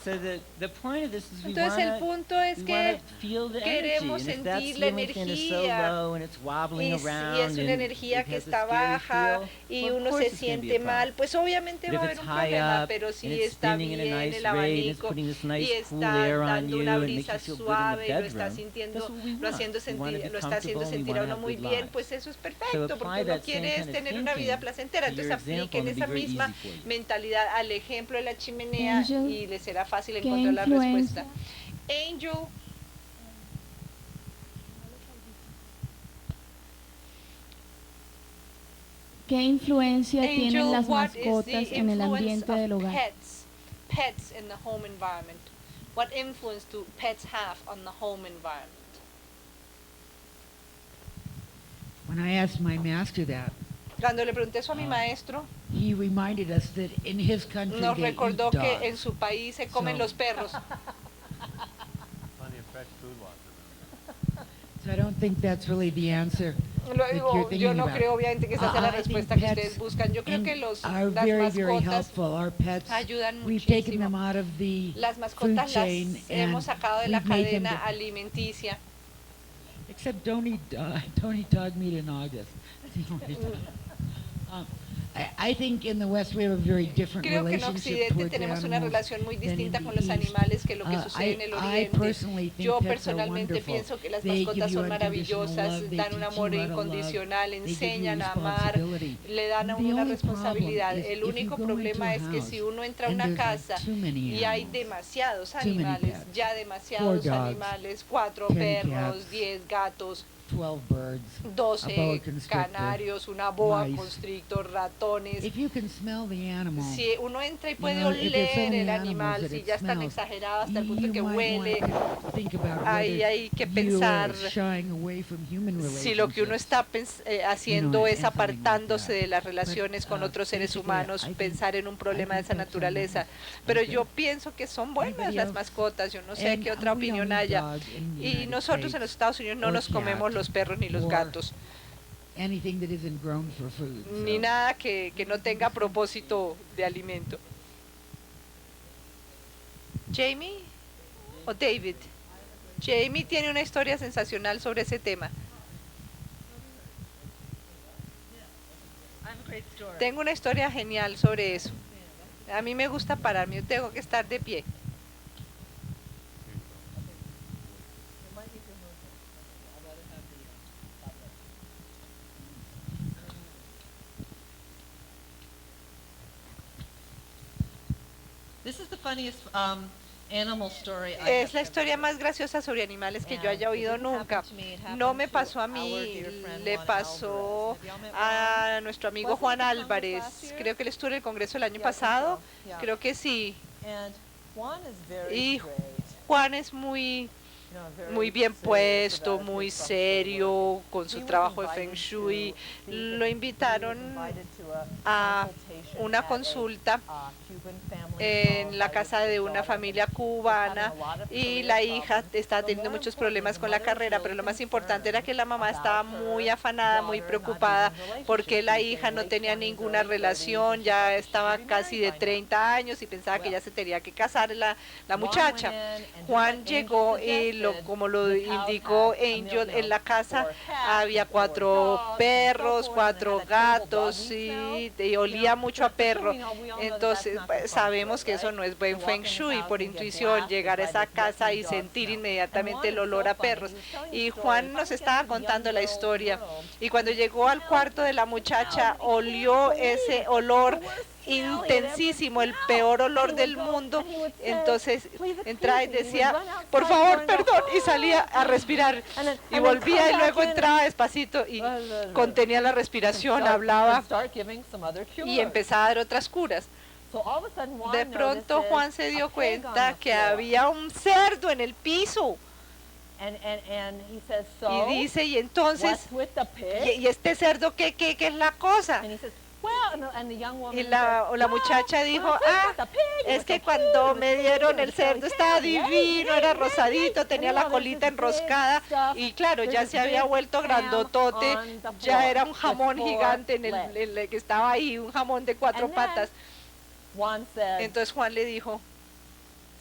So the point of this is we Entonces el wanna, punto es we que wanna feel the queremos energy, and if that sentir la ceiling fan is so energía, low and it's wobbling y si around es una and energía it que has a está scary baja feel, y well, of uno course se it's gonna be a siente problem. mal, pues obviamente But va a if haber it's un high problema, up pero and si it's está spinning in a bien nice el rate and it's abanico putting this y nice cool está air on dando you una and makes brisa you feel good in suave the y lo está bedroom, sintiendo, that's what we lo haciendo want. We wanna sentir, be lo está haciendo comfortable and we sentir a wanna uno have muy good bien, lives. pues eso es So perfecto, porque apply uno that same quiere es kind of tener una vida thinking placentera, to your entonces example apliquen and it'll esa be very misma easy for you. mentalidad al ejemplo de la chimenea Angel, y les será fácil ¿qué encontrar la influencia? respuesta. Angel, ¿Qué influencia tienen Angel, las what is the mascotas en el influence ambiente of del hogar? pets in the home environment? What influence do pets have on the home environment? When I asked my master that, Cuando le pregunté eso a mi maestro, he reminded us that in his country nos they eat recordó que en dogs. su país se comen So- los perros. Plenty of fresh food walking around. So I don't think that's really the answer that you're Luego, thinking yo no about. creo obviamente que esa sea la I think respuesta que pets ustedes buscan. Yo creo que are las very, very mascotas, helpful. Our pets, ayudan we've taken muchísimo. them out of the las food mascotas las chain hemos and sacado de la we've made them cadena alimenticia. except don't eat dog meat in August. I think in the West we have a very different Creo que en relationship Occidente towards tenemos una animals relación muy than in distinta the con los East. animales que lo que sucede en el I Oriente. personally think Yo pets are personalmente wonderful. pienso que las They give mascotas you son unconditional maravillosas, love, they dan un teach amor you how to love, incondicional, they give you enseñan a amar, responsibility. le dan a The uno una only responsabilidad. problem is El if you único go problema into es a que house si uno entra a and una there's like casa too many y hay animals, demasiados too many animales, pets, ya demasiados 4 dogs, animales, 4 10 perros, cats, 10 gatos, 12 birds, a boa 12 constrictor, canarios, una boa mice. constrictor, ratones. If you can smell the animal, Si uno entra y puede know, if there's so oler many el animals animal, that si it ya es tan smells, exagerado hasta el punto you que might huele, want to think about ahí whether hay que you pensar are shying away from human si lo que uno está haciendo es and something like apartándose that. de las relaciones con otros seres basically, humanos, I think- pensar en un problema de esa pets are naturaleza. nice. Pero Okay. yo pienso que son buenas Anybody las else? mascotas, yo no sé And qué otra we don't opinión eat haya. dogs in the Y United nosotros en los States Estados Unidos no or nos comemos cat los perros ni los or gatos, anything that isn't grown for food. ni so. nada que no tenga propósito de alimento. Jamie o David. Jamie tiene una historia sensacional sobre ese tema. Tengo una historia genial sobre eso. A mí me gusta pararme, yo tengo que estar de pie. This is the funniest animal story I Es have la ever historia heard. más graciosa sobre animales que yo haya And it oído didn't happen nunca. to me, it happened No me to pasó a our mí, dear friend le Juan pasó Alvarez. Have y'all met Juan? a nuestro amigo Wasn't Juan he at the Congress Álvarez. last year? Creo que él estuvo en el Congreso el año Yeah, I think pasado. so, yeah. Creo que sí. And Juan is very Y straight, Juan es muy you know, very muy bien serious puesto, about muy his functional serio work. con He su was trabajo de invited Feng Shui. to- he Lo was invitaron invited to a consultation una at a, consulta Cuban family en home la by casa his de una daughter. familia cubana y la hija estaba teniendo muchos problemas con la carrera, pero lo más importante era que la mamá estaba muy afanada, muy preocupada porque la hija no tenía ninguna relación, ya estaba casi de 30 años y pensaba que ya se tenía que casar la muchacha. Juan llegó y como lo indicó Angel, en la casa había 4 perros, 4 gatos y olía mucho a perro. Entonces pues, sabemos que eso no es buen Feng Shui, por intuición, llegar a esa casa y sentir inmediatamente el olor a perros. Y Juan nos estaba contando la historia. Y cuando llegó al cuarto de la muchacha, olió ese olor intensísimo, el peor olor del mundo. Entonces entraba y decía, por favor, perdón, y salía a respirar. Y volvía y luego entraba despacito y contenía la respiración, hablaba y empezaba a dar otras curas. De pronto Juan se dio cuenta que había un cerdo en el piso. Y dice, y entonces, ¿y este cerdo qué es la cosa? Y la muchacha dijo, es que cuando me dieron el cerdo estaba divino, era rosadito, tenía la colita enroscada y claro, ya se había vuelto grandotote, ya era un jamón gigante en el que estaba ahí, un jamón de 4 patas. Entonces Juan le dijo,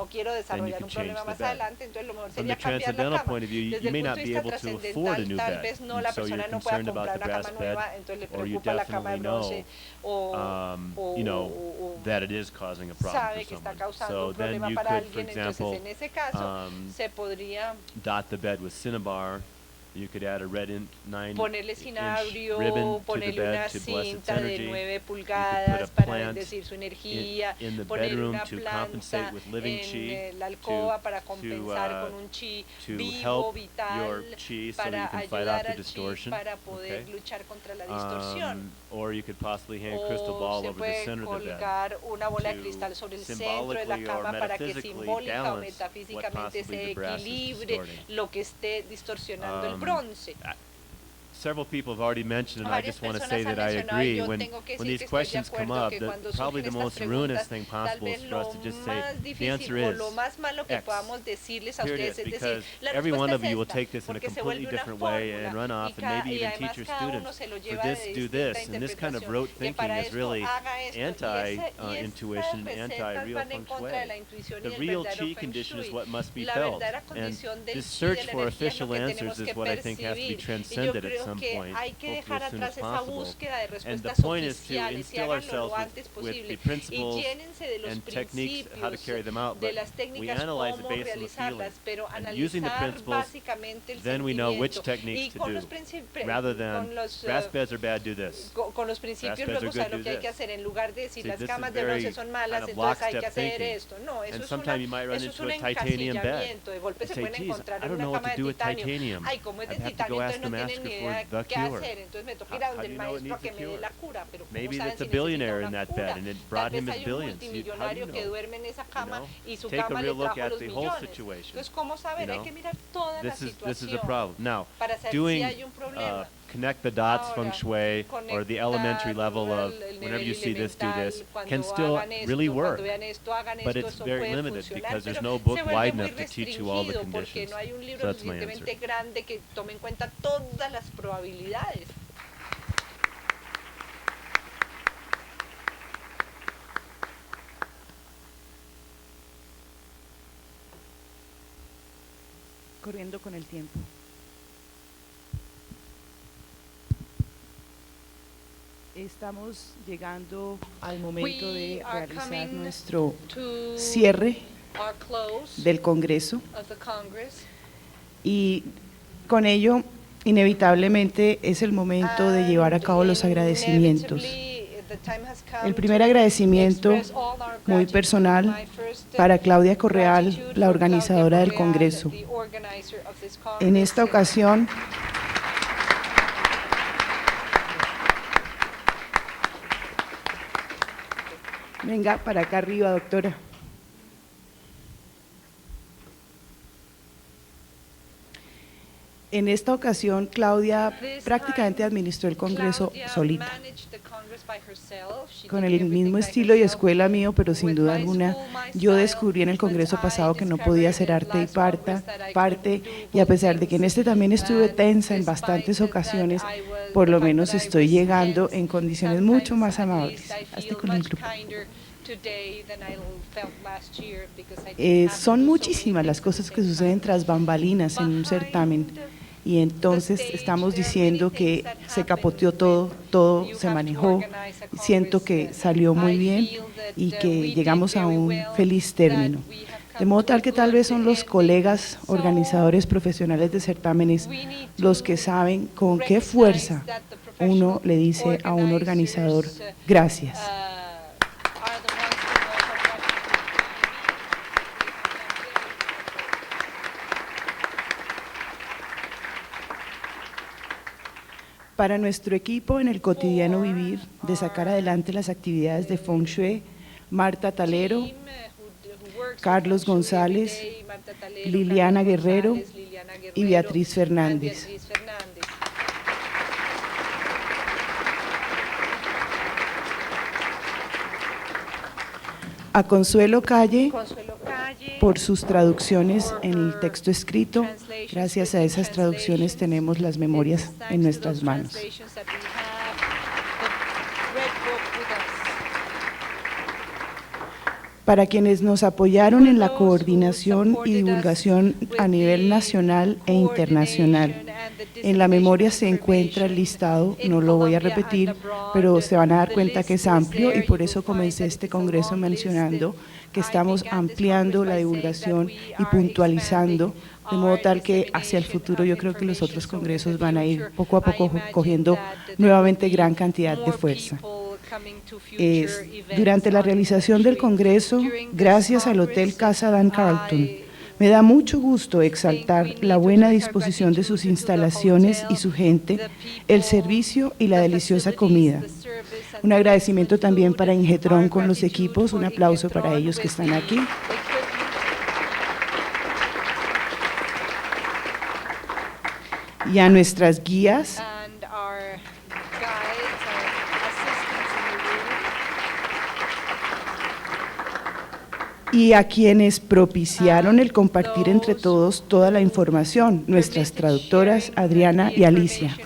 no quiero desarrollar un problema más adelante, importante, entonces lo mejor From sería the cambiar la transcendental cama. point of view, Desde you el may punto not de be vista able to afford a trascendental, new tal bed, vez no, and la so you're persona no pueda concerned about comprar the una brass cama bed, nueva, entonces le or you preocupa la cama de definitely bronce o you know that it is causing a problem sabe for que está someone. causando So un then problema you para could, for alguien, entonces example, en ese caso se podría dot the bed with cinnabar. You could add a red 9-inch ponerle ribbon cinabrio, to the ponerle bed una to bless its cinta de energy. 9 You could put pulgadas a para plant bendecir su energía, in the poner bedroom una to planta compensate with living chi, en la alcoba para compensar con un chi to vivo, help vital, your chi so that para you can fight out ayudar the al chi distortion. para poder Okay. luchar contra la distorsión. Or you could possibly hang a crystal O ball se over the puede center of the bed colgar una bola de to cristal sobre el centro de la symbolically or cama para que metaphysically simbólica o balance what metafísicamente possibly se the brass is equilibre distorting. lo que esté distorsionando el bronce. Several people have already mentioned, and I Varias just want to personas say han that I mencionado, agree, yo when tengo que decir these que estoy de questions come acuerdo up, que that cuando probably the surgen most estas ruinous preguntas, thing tal possible vez is for us lo to just más say, the difícil answer o is lo más malo que X. podamos decirles a Period. ustedes es decir, Because la every one respuesta of you will es take esta, this in a porque se completely vuelve una different way and fórmula run off, and maybe y even además teach your cada uno students se lo for lleva de this, do distinta this, and this kind of interpretación, rote que thinking para is esto really haga esto, y anti-intuition, estas anti-real recetas van en feng contra de la shui. intuición y The del real verdadero chi feng condition is shui. what must be La felt, verdadera and condición del this chi, search de la for energía, es lo official que answers tenemos is que what I think has to be percibir. Y yo transcended at creo some que point, hay que hopefully dejar as soon as atrás esa possible. búsqueda de And the respuestas point is to oficiales y instill háganlo ourselves lo antes with the posible y principles llénense de los and techniques how to carry principios, them out, de but las we técnicas analyze it cómo based on the feeling. realizarlas, pero And using the analizar principles, básicamente el then we know which sentimiento. techniques Y to con do. los principios, Rather than con los, brass beds are bad, do this. con los principios Brass beds luego are saber good, lo que do hay que this. hacer en lugar de si See, las this camas is de bronce very son malas, kind of entonces hay que lockstep hacer thinking. esto. No, eso And es sometimes you might run eso es into un a titanium bed encasillamiento. De golpe and se say, pueden geez, encontrar I en don't una know what cama to de do with titanio. titanium. Ay, como es de I'd have to titanio, go ask entonces the no tienen master ni for idea the qué cure. hacer. Entonces me toca ir a How donde do el you know it maestro a needs que a me dé cure? la cura. Pero ¿cómo Maybe saben there's a si billionaire necesita in una that cura? bed and it Tal brought vez him his hay un billions. How do you multimillonario que know? duerme en esa cama y su Take a cama le real look trajo at los the whole millones. situation. Entonces, ¿cómo saber? You Hay know? que mirar toda la This is a situación problem. Now, para saber si doing hay un problema. connect the dots Ahora, feng shui or the elementary level of el whenever you nivel see this, do elemental, this, cuando can still hagan esto, really cuando work. vean esto, hagan But esto, it's eso very puede limited funcionar, because there's pero no book se vuelve wide muy enough to teach you all the restringido porque conditions. no hay un So libro that's my answer. suficientemente grande que tome en cuenta todas las probabilidades. Corriendo con el tiempo. Estamos llegando al momento de We are realizar coming nuestro to cierre our close del Congreso of the Congress. y con ello inevitablemente es el momento de llevar a cabo los agradecimientos. El primer agradecimiento muy personal para Claudia Correal, la organizadora del Congreso. En esta ocasión, venga para acá arriba, doctora. En esta ocasión, Claudia prácticamente administró el Congreso solita, con el mismo estilo y escuela mío, pero sin duda alguna yo descubrí en el Congreso pasado que no podía hacer arte y parte, y a pesar de que en este también estuve tensa en bastantes ocasiones, por lo menos estoy llegando en condiciones mucho más amables. Hazte con el grupo. Son muchísimas las cosas que suceden tras bambalinas en un certamen. Y entonces estamos diciendo que se capoteó todo se manejó, siento que salió muy bien y que llegamos a un feliz término. De modo tal que tal vez son los colegas organizadores profesionales de certámenes los que saben con qué fuerza uno le dice a un organizador gracias. Para nuestro equipo en el cotidiano vivir, de sacar adelante las actividades de Feng Shui, Marta Talero, Carlos González, Liliana Guerrero y Beatriz Fernández. A Consuelo Calle por sus traducciones en el texto escrito. Gracias a esas traducciones tenemos las memorias en nuestras manos. Para quienes nos apoyaron en la coordinación y divulgación a nivel nacional e internacional. En la memoria se encuentra el listado, no lo voy a repetir, pero se van a dar cuenta que es amplio y por eso comencé este congreso mencionando que estamos ampliando la divulgación y puntualizando, de modo tal que hacia el futuro yo creo que los otros congresos van a ir poco a poco cogiendo nuevamente gran cantidad de fuerza. Durante la realización del congreso, gracias al Hotel Casa Dan Carlton, me da mucho gusto exaltar la buena disposición de sus instalaciones y su gente, el servicio y la deliciosa comida. Un agradecimiento también para Ingetron con los equipos, un aplauso para ellos que están aquí. Y a nuestras guías, y a quienes propiciaron el compartir entre todos toda la información, nuestras traductoras Adriana y Alicia.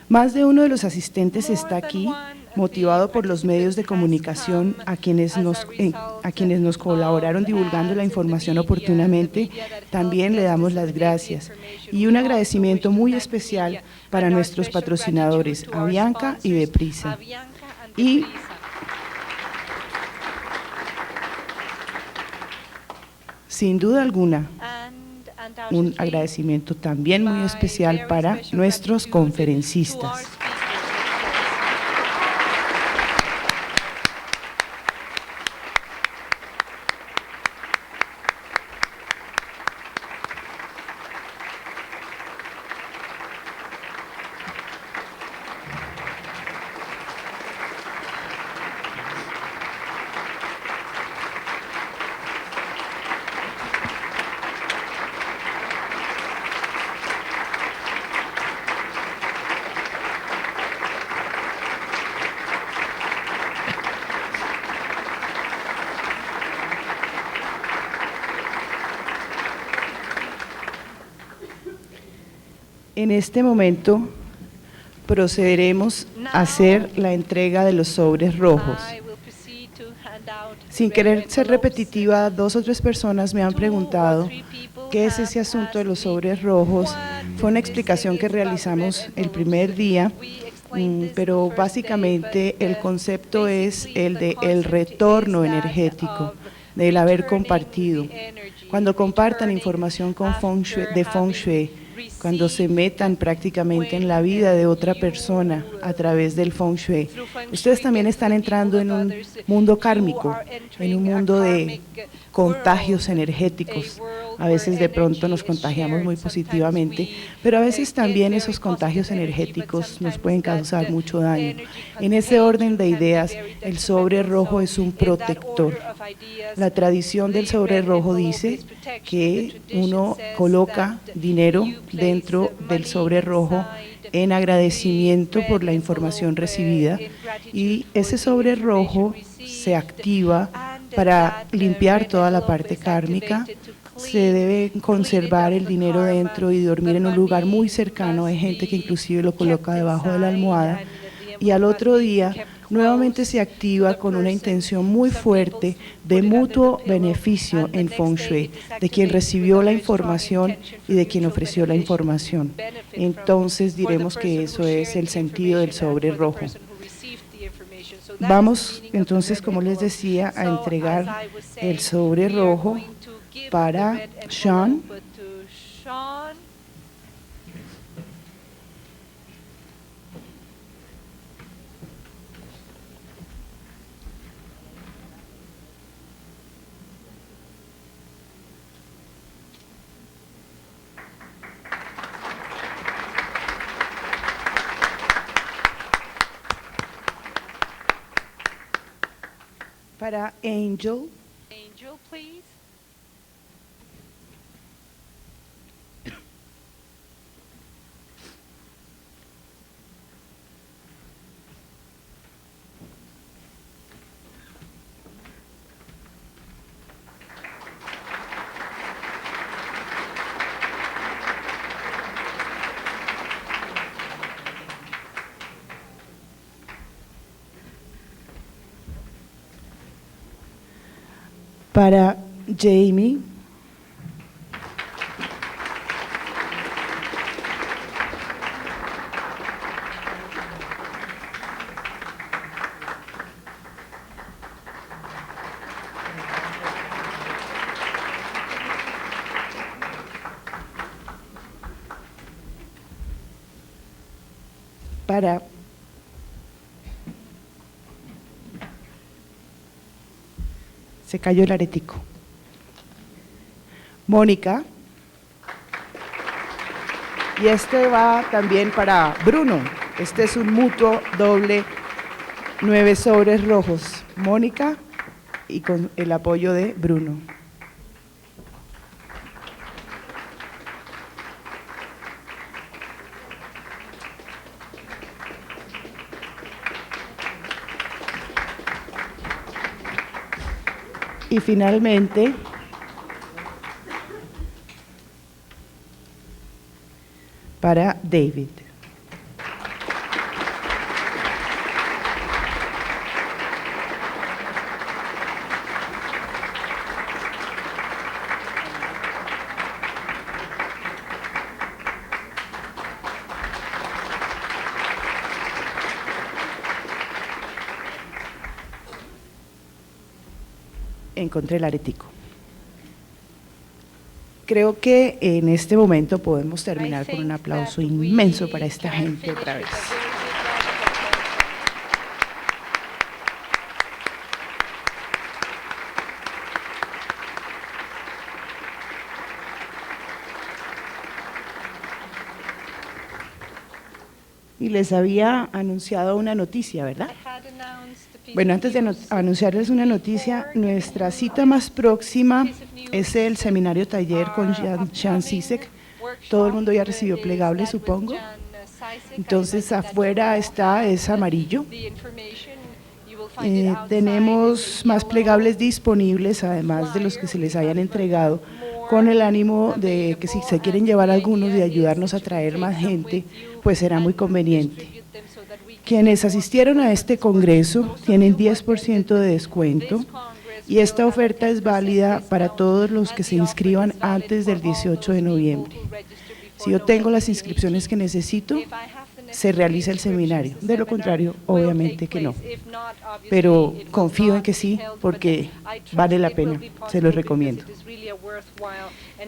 Más de uno de los asistentes está aquí, motivado por los medios de comunicación a quienes nos colaboraron divulgando la información oportunamente. También le damos las gracias. Y un agradecimiento muy especial para nuestros patrocinadores, Avianca y Deprisa. Y sin duda alguna, un agradecimiento también muy especial para nuestros conferencistas. En este momento procederemos a hacer la entrega de los sobres rojos. Sin querer ser repetitiva, 2 o 3 personas me han preguntado qué es ese asunto de los sobres rojos. Fue una explicación que realizamos el primer día, pero básicamente el concepto es el de el retorno energético, del haber compartido. Cuando compartan información de Feng Shui, cuando se metan prácticamente en la vida de otra persona a través del Feng Shui, ustedes también están entrando en un mundo kármico, en un mundo de contagios energéticos. A veces de pronto nos contagiamos muy positivamente, pero a veces también esos contagios energéticos nos pueden causar mucho daño. En ese orden de ideas, el sobre rojo es un protector. La tradición del sobre rojo dice que uno coloca dinero dentro del sobre rojo en agradecimiento por la información recibida y ese sobre rojo se activa para limpiar toda la parte kármica. Se debe conservar el dinero dentro y dormir en un lugar muy cercano. Hay gente que inclusive lo coloca debajo de la almohada y al otro día nuevamente se activa con una intención muy fuerte de mutuo beneficio en Feng Shui, de quien recibió la información y de quien ofreció la información. Entonces diremos que eso es el sentido del sobre rojo. Vamos entonces, como les decía, a entregar el sobre rojo para Sean. Para Angel. Angel, please. Para Jamie. Para se cayó el aretico. Mónica. Y este va también para Bruno. Este es un mutuo doble 9 sobres rojos. Mónica y con el apoyo de Bruno. Y finalmente, para David. Encontré el aretico. Creo que en este momento podemos terminar con un aplauso inmenso para esta gente otra vez. Y les había anunciado una noticia, ¿verdad? Bueno, antes de anunciarles una noticia, nuestra cita más próxima es el seminario taller con Jan Zizek. Todo el mundo ya recibió plegables, supongo. Entonces, afuera es amarillo. Tenemos más plegables disponibles, además de los que se les hayan entregado, con el ánimo de que si se quieren llevar algunos y ayudarnos a traer más gente, pues será muy conveniente. Quienes asistieron a este congreso tienen 10% de descuento y esta oferta es válida para todos los que se inscriban antes del 18 de noviembre. Si yo tengo las inscripciones que necesito, se realiza el seminario. De lo contrario, obviamente que no. Pero confío en que sí, porque vale la pena, se los recomiendo.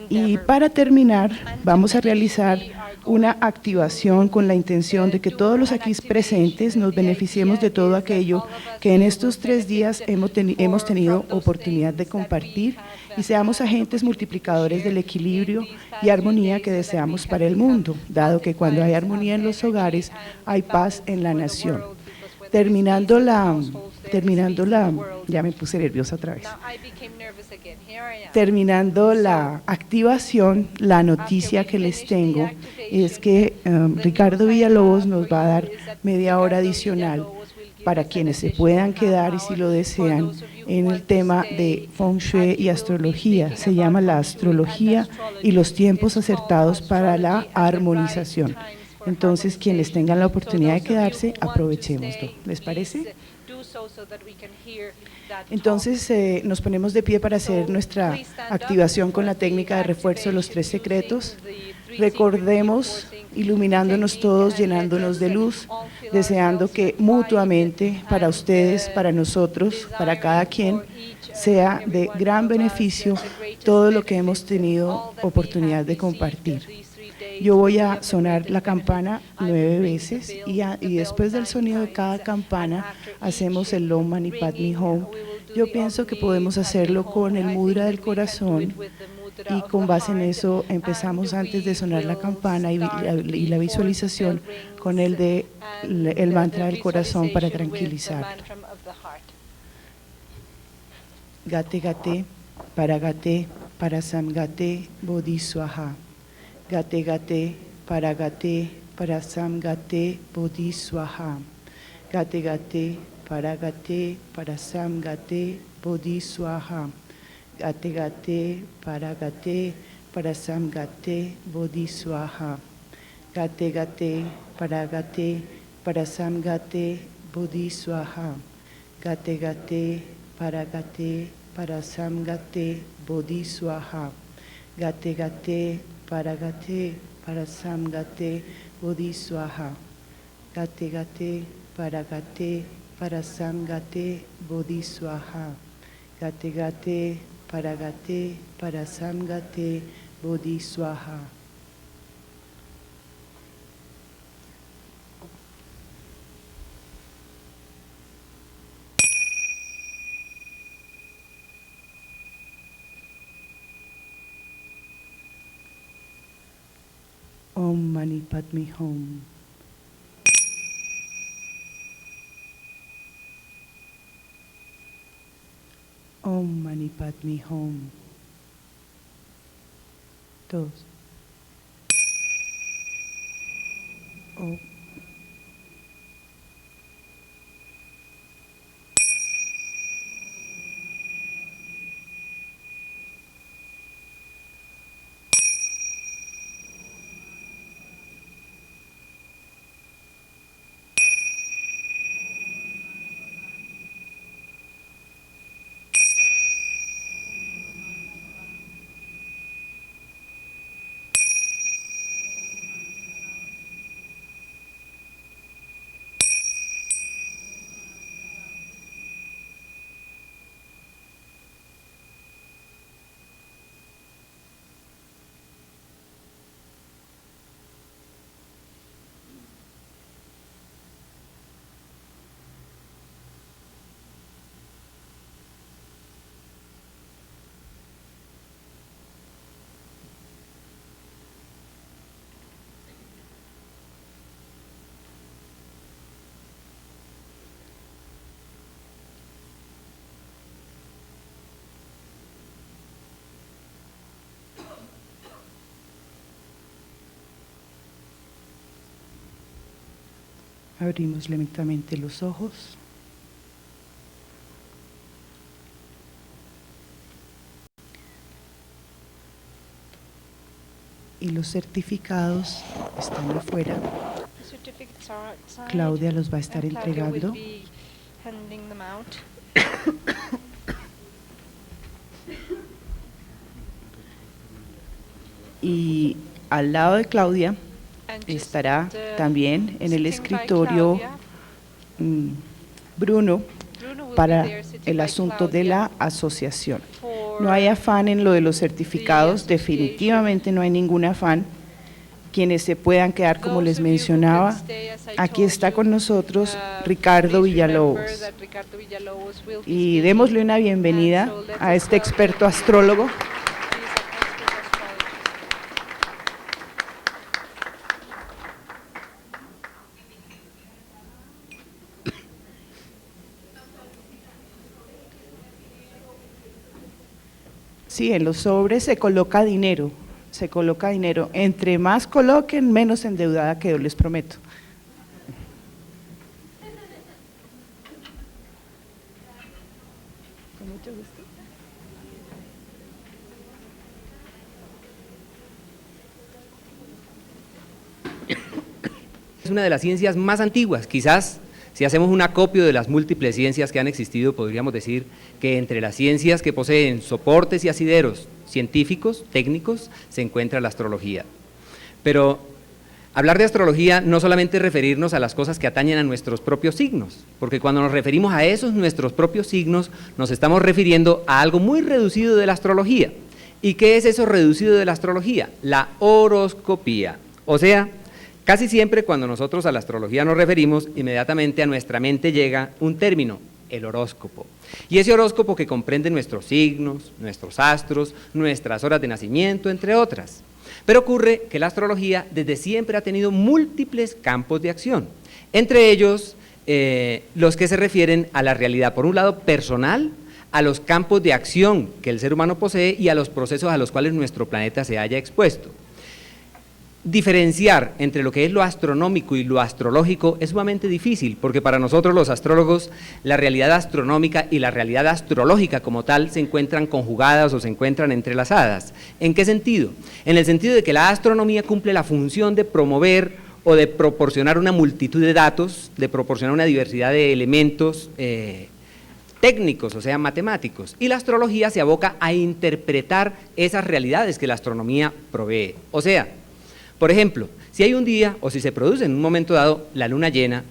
Y para terminar, vamos a realizar una activación con la intención de que todos los aquí presentes nos beneficiemos de todo aquello que en estos 3 días hemos tenido oportunidad de compartir y seamos agentes multiplicadores del equilibrio y armonía que deseamos para el mundo, dado que cuando hay armonía en los hogares, hay paz en la nación. Terminando la, ya me puse nerviosa otra vez. Terminando la activación, la noticia que les tengo es que Ricardo Villalobos nos va a dar media hora adicional para quienes se puedan quedar y si lo desean en el tema de Feng Shui y astrología. Se llama la astrología y los tiempos acertados para la armonización. Entonces, quienes tengan la oportunidad de quedarse, aprovechémoslo. ¿Les parece? Entonces, nos ponemos de pie para hacer nuestra activación con la técnica de refuerzo de los 3 secretos. Recordemos, iluminándonos todos, llenándonos de luz, deseando que mutuamente, para ustedes, para nosotros, para cada quien, sea de gran beneficio todo lo que hemos tenido oportunidad de compartir. Yo voy a sonar la campana 9 veces y después del sonido de cada campana hacemos el Om Mani Padme Hum. Yo pienso que podemos hacerlo con el mudra del corazón y con base en eso empezamos antes de sonar la campana y la visualización con el mantra del corazón para tranquilizar. Gate Gate, para Samgate, Bodhiswaha. Gate Gate, para Samgate, Bodhiswaha. Gate Gate, para Samgate, Bodhiswaha. Gate Gate, para Samgate, Bodhiswaha. Gate Gate, para Samgate, Bodhiswaha. Gate Gate, Parasamgate Bodhiswaha. Gate Gate Paragate Parasamgate Bodhiswaha. Gate Gate Paragate Parasamgate Bodhiswaha. Gate Gate Paragate Parasamgate Bodhiswaha. Om Mani Padme Hum. Om Mani Padme Hum. 2. Om. Abrimos lentamente los ojos. Y los certificados están afuera. Claudia los va a estar entregando. Y al lado de Claudia estará también en el escritorio Bruno para el asunto de la asociación. No hay afán en lo de los certificados, definitivamente no hay ningún afán. Quienes se puedan quedar, como les mencionaba, aquí está con nosotros Ricardo Villalobos. Y démosle una bienvenida a este experto astrólogo. Sí, en los sobres se coloca dinero, Entre más coloquen, menos endeudada quedo, les prometo. Con mucho gusto. Es una de las ciencias más antiguas, quizás. Si hacemos un acopio de las múltiples ciencias que han existido, podríamos decir que entre las ciencias que poseen soportes y asideros científicos, técnicos, se encuentra la astrología. Pero hablar de astrología no solamente es referirnos a las cosas que atañen a nuestros propios signos, porque cuando nos referimos a esos nuestros propios signos, nos estamos refiriendo a algo muy reducido de la astrología. ¿Y qué es eso reducido de la astrología? La horoscopía, o sea, casi siempre cuando nosotros a la astrología nos referimos, inmediatamente a nuestra mente llega un término, el horóscopo. Y ese horóscopo que comprende nuestros signos, nuestros astros, nuestras horas de nacimiento, entre otras. Pero ocurre que la astrología desde siempre ha tenido múltiples campos de acción, entre ellos los que se refieren a la realidad, por un lado personal, a los campos de acción que el ser humano posee y a los procesos a los cuales nuestro planeta se haya expuesto. Diferenciar entre lo que es lo astronómico y lo astrológico es sumamente difícil, porque para nosotros los astrólogos la realidad astronómica y la realidad astrológica como tal se encuentran conjugadas o se encuentran entrelazadas. ¿En qué sentido? En el sentido de que la astronomía cumple la función de promover o de proporcionar una multitud de datos, de proporcionar una diversidad de elementos técnicos, o sea, matemáticos, y la astrología se aboca a interpretar esas realidades que la astronomía provee. O sea, por ejemplo, si hay un día o si se produce en un momento dado la luna llena,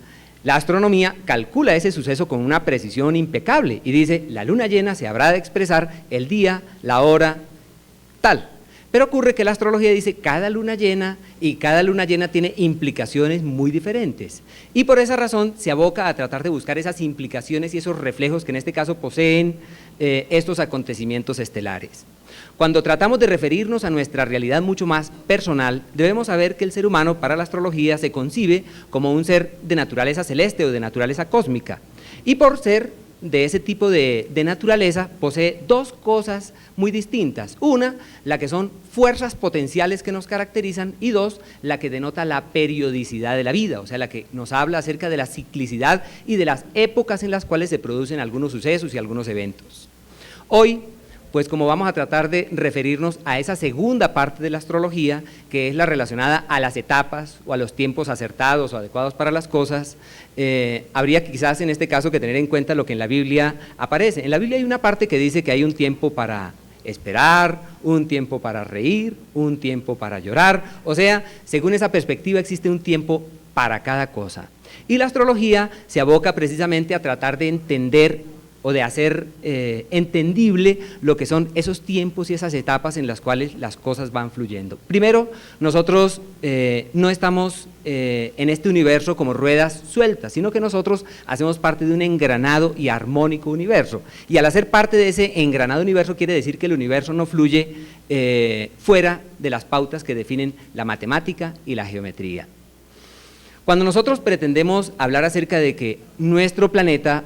la astronomía calcula ese suceso con una precisión impecable y dice, la luna llena se habrá de expresar el día, la hora, tal. Pero ocurre que la astrología dice cada luna llena y cada luna llena tiene implicaciones muy diferentes. Y por esa razón se aboca a tratar de buscar esas implicaciones y esos reflejos que en este caso poseen estos acontecimientos estelares. Cuando tratamos de referirnos a nuestra realidad mucho más personal, debemos saber que el ser humano para la astrología se concibe como un ser de naturaleza celeste o de naturaleza cósmica. Y por ser de ese tipo de naturaleza posee dos cosas muy distintas. Una, la que son fuerzas potenciales que nos caracterizan, y dos, la que denota la periodicidad de la vida, o sea, la que nos habla acerca de la ciclicidad y de las épocas en las cuales se producen algunos sucesos y algunos eventos. Hoy, pues como vamos a tratar de referirnos a esa segunda parte de la astrología, que es la relacionada a las etapas o a los tiempos acertados o adecuados para las cosas, habría quizás en este caso que tener en cuenta lo que en la Biblia aparece. En la Biblia hay una parte que dice que hay un tiempo para esperar, un tiempo para reír, un tiempo para llorar, o sea, según esa perspectiva existe un tiempo para cada cosa. Y la astrología se aboca precisamente a tratar de entender o de hacer entendible lo que son esos tiempos y esas etapas en las cuales las cosas van fluyendo. Primero, nosotros no estamos en este universo como ruedas sueltas, sino que nosotros hacemos parte de un engranado y armónico universo. Y al hacer parte de ese engranado universo quiere decir que el universo no fluye fuera de las pautas que definen la matemática y la geometría. Cuando nosotros pretendemos hablar acerca de que nuestro planeta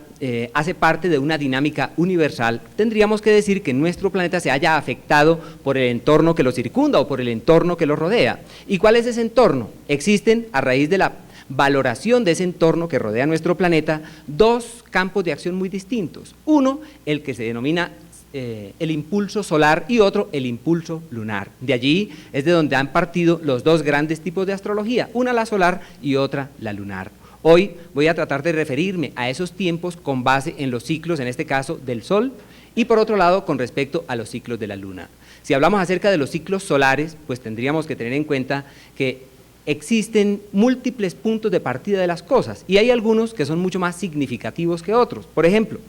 hace parte de una dinámica universal, tendríamos que decir que nuestro planeta se haya afectado por el entorno que lo circunda o por el entorno que lo rodea. ¿Y cuál es ese entorno? Existen, a raíz de la valoración de ese entorno que rodea nuestro planeta, dos campos de acción muy distintos. Uno, el que se denomina el impulso solar, y otro el impulso lunar. De allí es de donde han partido los dos grandes tipos de astrología, una la solar y otra la lunar. Hoy voy a tratar de referirme a esos tiempos con base en los ciclos, en este caso del Sol, y por otro lado con respecto a los ciclos de la Luna. Si hablamos acerca de los ciclos solares, pues tendríamos que tener en cuenta que existen múltiples puntos de partida de las cosas, y hay algunos que son mucho más significativos que otros. Por ejemplo,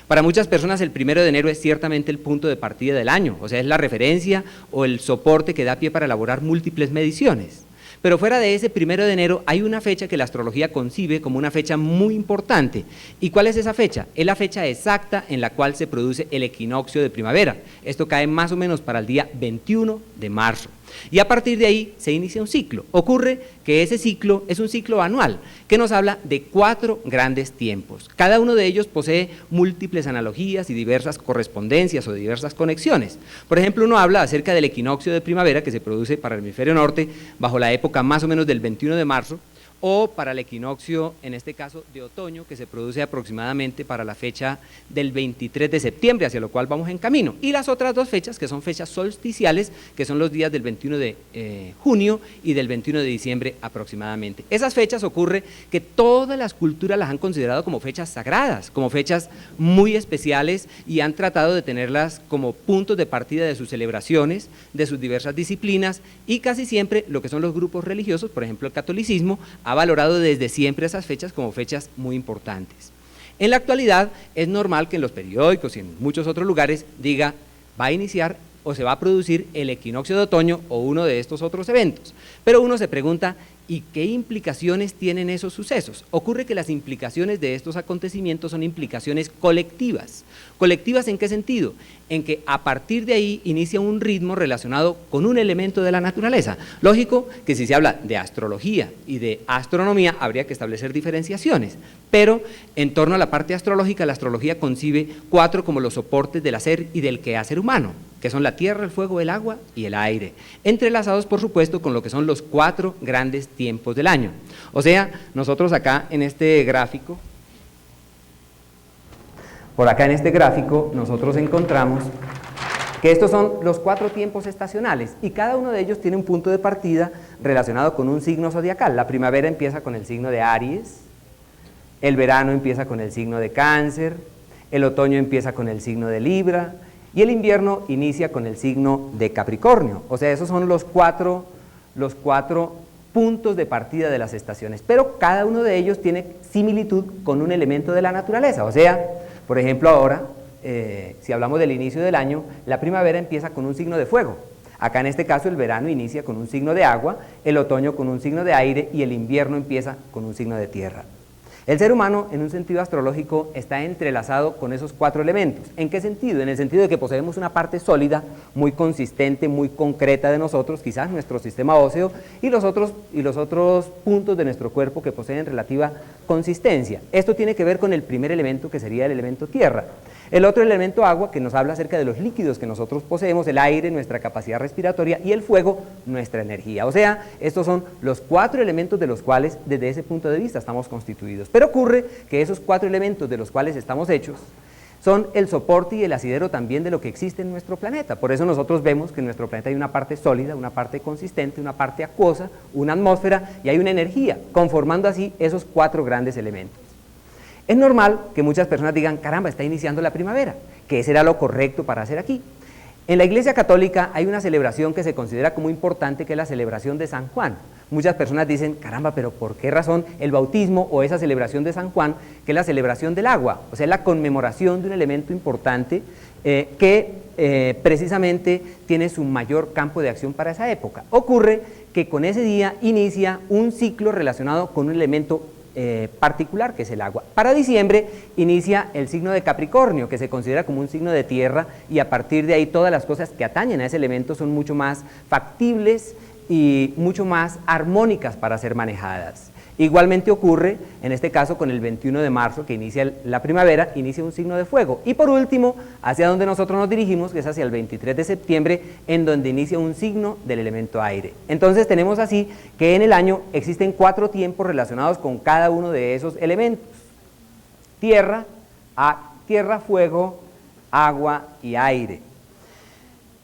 para muchas personas el 1 de enero es ciertamente el punto de partida del año, o sea, es la referencia o el soporte que da pie para elaborar múltiples mediciones. Pero fuera de ese 1 de enero hay una fecha que la astrología concibe como una fecha muy importante. ¿Y cuál es esa fecha? Es la fecha exacta en la cual se produce el equinoccio de primavera. Esto cae más o menos para el día 21 de marzo. Y a partir de ahí se inicia un ciclo. Ocurre que ese ciclo es un ciclo anual que nos habla de 4 grandes tiempos. Cada uno de ellos posee múltiples analogías y diversas correspondencias o diversas conexiones. Por ejemplo, uno habla acerca del equinoccio de primavera que se produce para el hemisferio norte bajo la época más o menos del 21 de marzo, o para el equinoccio, en este caso de otoño, que se produce aproximadamente para la fecha del 23 de septiembre, hacia lo cual vamos en camino. Y las otras dos fechas, que son fechas solsticiales, que son los días del 21 de junio y del 21 de diciembre aproximadamente. Esas fechas ocurre que todas las culturas las han considerado como fechas sagradas, como fechas muy especiales, y han tratado de tenerlas como puntos de partida de sus celebraciones, de sus diversas disciplinas, y casi siempre lo que son los grupos religiosos, por ejemplo el catolicismo, ha valorado desde siempre esas fechas como fechas muy importantes. En la actualidad es normal que en los periódicos y en muchos otros lugares diga va a iniciar o se va a producir el equinoccio de otoño o uno de estos otros eventos, pero uno se pregunta ¿y qué implicaciones tienen esos sucesos? Ocurre que las implicaciones de estos acontecimientos son implicaciones colectivas. ¿Colectivas en qué sentido? En que a partir de ahí inicia un ritmo relacionado con un elemento de la naturaleza. Lógico que si se habla de astrología y de astronomía habría que establecer diferenciaciones, pero en torno a la parte astrológica, la astrología concibe 4 como los soportes del hacer y del quehacer humano, que son la tierra, el fuego, el agua y el aire, entrelazados por supuesto con lo que son los 4 grandes tiempos del año. O sea, nosotros acá en este gráfico, por acá en este gráfico nosotros encontramos que estos son los 4 tiempos estacionales y cada uno de ellos tiene un punto de partida relacionado con un signo zodiacal. La primavera empieza con el signo de Aries, el verano empieza con el signo de Cáncer, el otoño empieza con el signo de Libra y el invierno inicia con el signo de Capricornio. O sea, esos son los cuatro puntos de partida de las estaciones, pero cada uno de ellos tiene similitud con un elemento de la naturaleza. O sea, por ejemplo, ahora, si hablamos del inicio del año, la primavera empieza con un signo de fuego. Acá en este caso el verano inicia con un signo de agua, el otoño con un signo de aire y el invierno empieza con un signo de tierra. El ser humano, en un sentido astrológico, está entrelazado con esos cuatro elementos. ¿En qué sentido? En el sentido de que poseemos una parte sólida, muy consistente, muy concreta de nosotros, quizás nuestro sistema óseo, y los otros puntos de nuestro cuerpo que poseen relativa consistencia. Esto tiene que ver con el primer elemento, que sería el elemento tierra. El otro elemento agua, que nos habla acerca de los líquidos que nosotros poseemos, el aire, nuestra capacidad respiratoria, y el fuego, nuestra energía. O sea, estos son los cuatro elementos de los cuales, desde ese punto de vista, estamos constituidos. Pero ocurre que esos cuatro elementos de los cuales estamos hechos son el soporte y el asidero también de lo que existe en nuestro planeta. Por eso nosotros vemos que en nuestro planeta hay una parte sólida, una parte consistente, una parte acuosa, una atmósfera y hay una energía, conformando así esos cuatro grandes elementos. Es normal que muchas personas digan, caramba, está iniciando la primavera, ¿qué será lo correcto para hacer aquí? En la Iglesia Católica hay una celebración que se considera como importante, que es la celebración de San Juan. Muchas personas dicen, caramba, pero ¿por qué razón el bautismo o esa celebración de San Juan, que es la celebración del agua? O sea, la conmemoración de un elemento importante que precisamente tiene su mayor campo de acción para esa época. Ocurre que con ese día inicia un ciclo relacionado con un elemento particular, que es el agua. Para diciembre inicia el signo de Capricornio, que se considera como un signo de tierra, y a partir de ahí todas las cosas que atañen a ese elemento son mucho más factibles y mucho más armónicas para ser manejadas. Igualmente ocurre, en este caso, con el 21 de marzo, que inicia la primavera, inicia un signo de fuego. Y por último, hacia donde nosotros nos dirigimos, que es hacia el 23 de septiembre, en donde inicia un signo del elemento aire. Entonces tenemos así que en el año existen 4 tiempos relacionados con cada uno de esos elementos: tierra, fuego, agua y aire.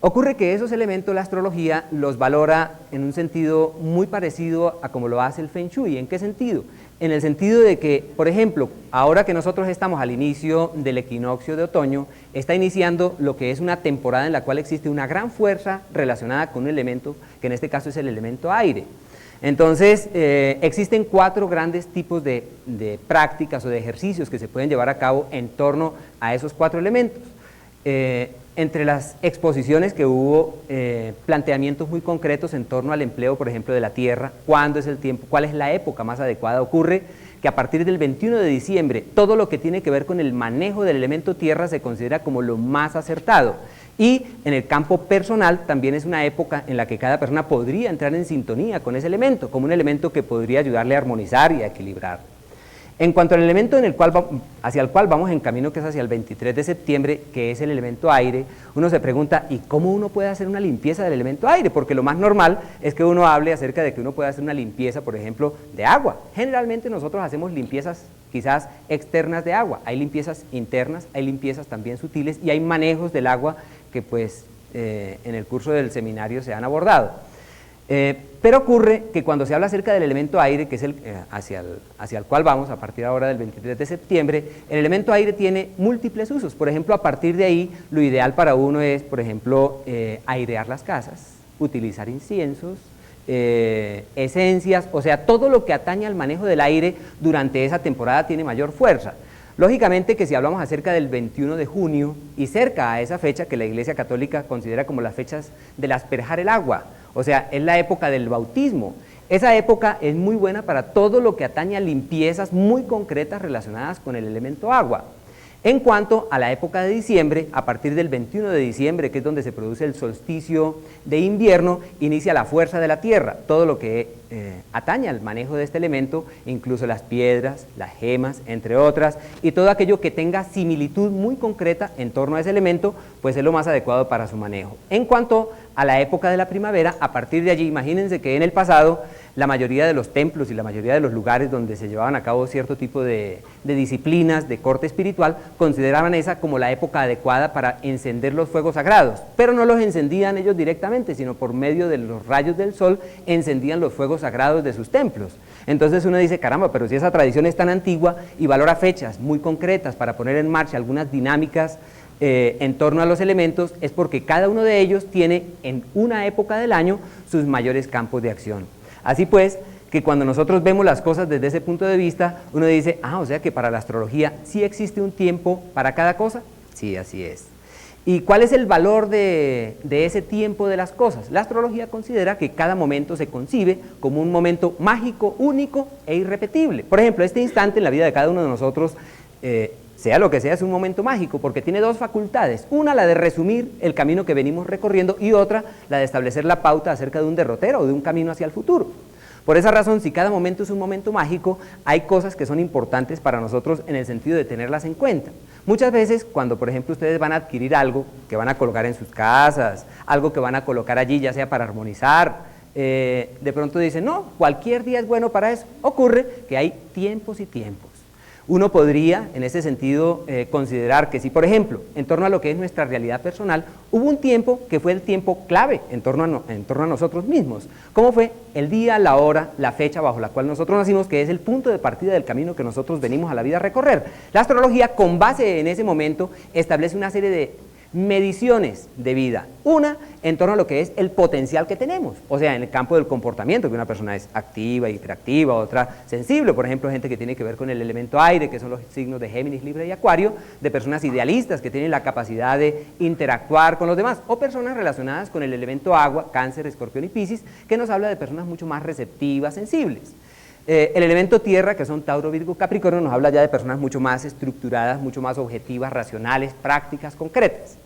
Ocurre que esos elementos la astrología los valora en un sentido muy parecido a como lo hace el Feng Shui. ¿En qué sentido? En el sentido de que, por ejemplo, ahora que nosotros estamos al inicio del equinoccio de otoño, está iniciando lo que es una temporada en la cual existe una gran fuerza relacionada con un elemento, que en este caso es el elemento aire. Entonces, existen 4 grandes tipos de prácticas o de ejercicios que se pueden llevar a cabo en torno a esos 4 elementos. Entre las exposiciones que hubo, planteamientos muy concretos en torno al empleo, por ejemplo, de la tierra, cuándo es el tiempo, cuál es la época más adecuada. Ocurre que a partir del 21 de diciembre, todo lo que tiene que ver con el manejo del elemento tierra se considera como lo más acertado. Y en el campo personal también es una época en la que cada persona podría entrar en sintonía con ese elemento, como un elemento que podría ayudarle a armonizar y a equilibrar. En cuanto al elemento hacia el cual vamos en camino, que es hacia el 23 de septiembre, que es el elemento aire, uno se pregunta, ¿y cómo uno puede hacer una limpieza del elemento aire? Porque lo más normal es que uno hable acerca de que uno puede hacer una limpieza, por ejemplo, de agua. Generalmente nosotros hacemos limpiezas quizás externas de agua, hay limpiezas internas, hay limpiezas también sutiles y hay manejos del agua que pues en el curso del seminario se han abordado. Pero ocurre que cuando se habla acerca del elemento aire, que es hacia el cual vamos a partir ahora del 23 de septiembre, el elemento aire tiene múltiples usos. Por ejemplo, a partir de ahí, lo ideal para uno es, por ejemplo, airear las casas, utilizar inciensos, esencias, o sea, todo lo que atañe al manejo del aire durante esa temporada tiene mayor fuerza. Lógicamente que si hablamos acerca del 21 de junio y cerca a esa fecha que la Iglesia Católica considera como las fechas del asperjar el agua, o sea, es la época del bautismo. Esa época es muy buena para todo lo que atañe a limpiezas muy concretas relacionadas con el elemento agua. En cuanto a la época de diciembre, a partir del 21 de diciembre, que es donde se produce el solsticio de invierno, inicia la fuerza de la tierra, todo lo que atañe al manejo de este elemento, incluso las piedras, las gemas, entre otras, y todo aquello que tenga similitud muy concreta en torno a ese elemento, pues es lo más adecuado para su manejo. En cuanto a la época de la primavera. A partir de allí, imagínense que en el pasado la mayoría de los templos y la mayoría de los lugares donde se llevaban a cabo cierto tipo de disciplinas de corte espiritual consideraban esa como la época adecuada para encender los fuegos sagrados, pero no los encendían ellos directamente, sino por medio de los rayos del sol encendían los fuegos sagrados de sus templos. Entonces uno dice, caramba, pero si esa tradición es tan antigua y valora fechas muy concretas para poner en marcha algunas dinámicas en torno a los elementos, es porque cada uno de ellos tiene en una época del año sus mayores campos de acción. Así pues, que cuando nosotros vemos las cosas desde ese punto de vista, uno dice, o sea que para la astrología sí existe un tiempo para cada cosa. Sí, así es. ¿Y cuál es el valor de ese tiempo de las cosas? La astrología considera que cada momento se concibe como un momento mágico, único e irrepetible. Por ejemplo, este instante en la vida de cada uno de nosotros, sea lo que sea, es un momento mágico porque tiene dos facultades. Una, la de resumir el camino que venimos recorriendo, y otra, la de establecer la pauta acerca de un derrotero o de un camino hacia el futuro. Por esa razón, si cada momento es un momento mágico, hay cosas que son importantes para nosotros en el sentido de tenerlas en cuenta. Muchas veces, cuando por ejemplo ustedes van a adquirir algo que van a colocar en sus casas, algo que van a colocar allí, ya sea para armonizar, de pronto dicen, no, cualquier día es bueno para eso. Ocurre que hay tiempos y tiempos. Uno podría, en ese sentido, considerar que si, por ejemplo, en torno a lo que es nuestra realidad personal, hubo un tiempo que fue el tiempo clave en torno a nosotros mismos. ¿Cómo fue? El día, la hora, la fecha bajo la cual nosotros nacimos, que es el punto de partida del camino que nosotros venimos a la vida a recorrer. La astrología, con base en ese momento, establece una serie de mediciones de vida. Una, en torno a lo que es el potencial que tenemos, o sea, en el campo del comportamiento, que una persona es activa, hiperactiva, otra sensible, por ejemplo, gente que tiene que ver con el elemento aire, que son los signos de Géminis, Libra y Acuario, de personas idealistas que tienen la capacidad de interactuar con los demás, o personas relacionadas con el elemento agua, Cáncer, Escorpión y Piscis, que nos habla de personas mucho más receptivas, sensibles. El elemento tierra, que son Tauro, Virgo, Capricornio, nos habla ya de personas mucho más estructuradas, mucho más objetivas, racionales, prácticas, concretas.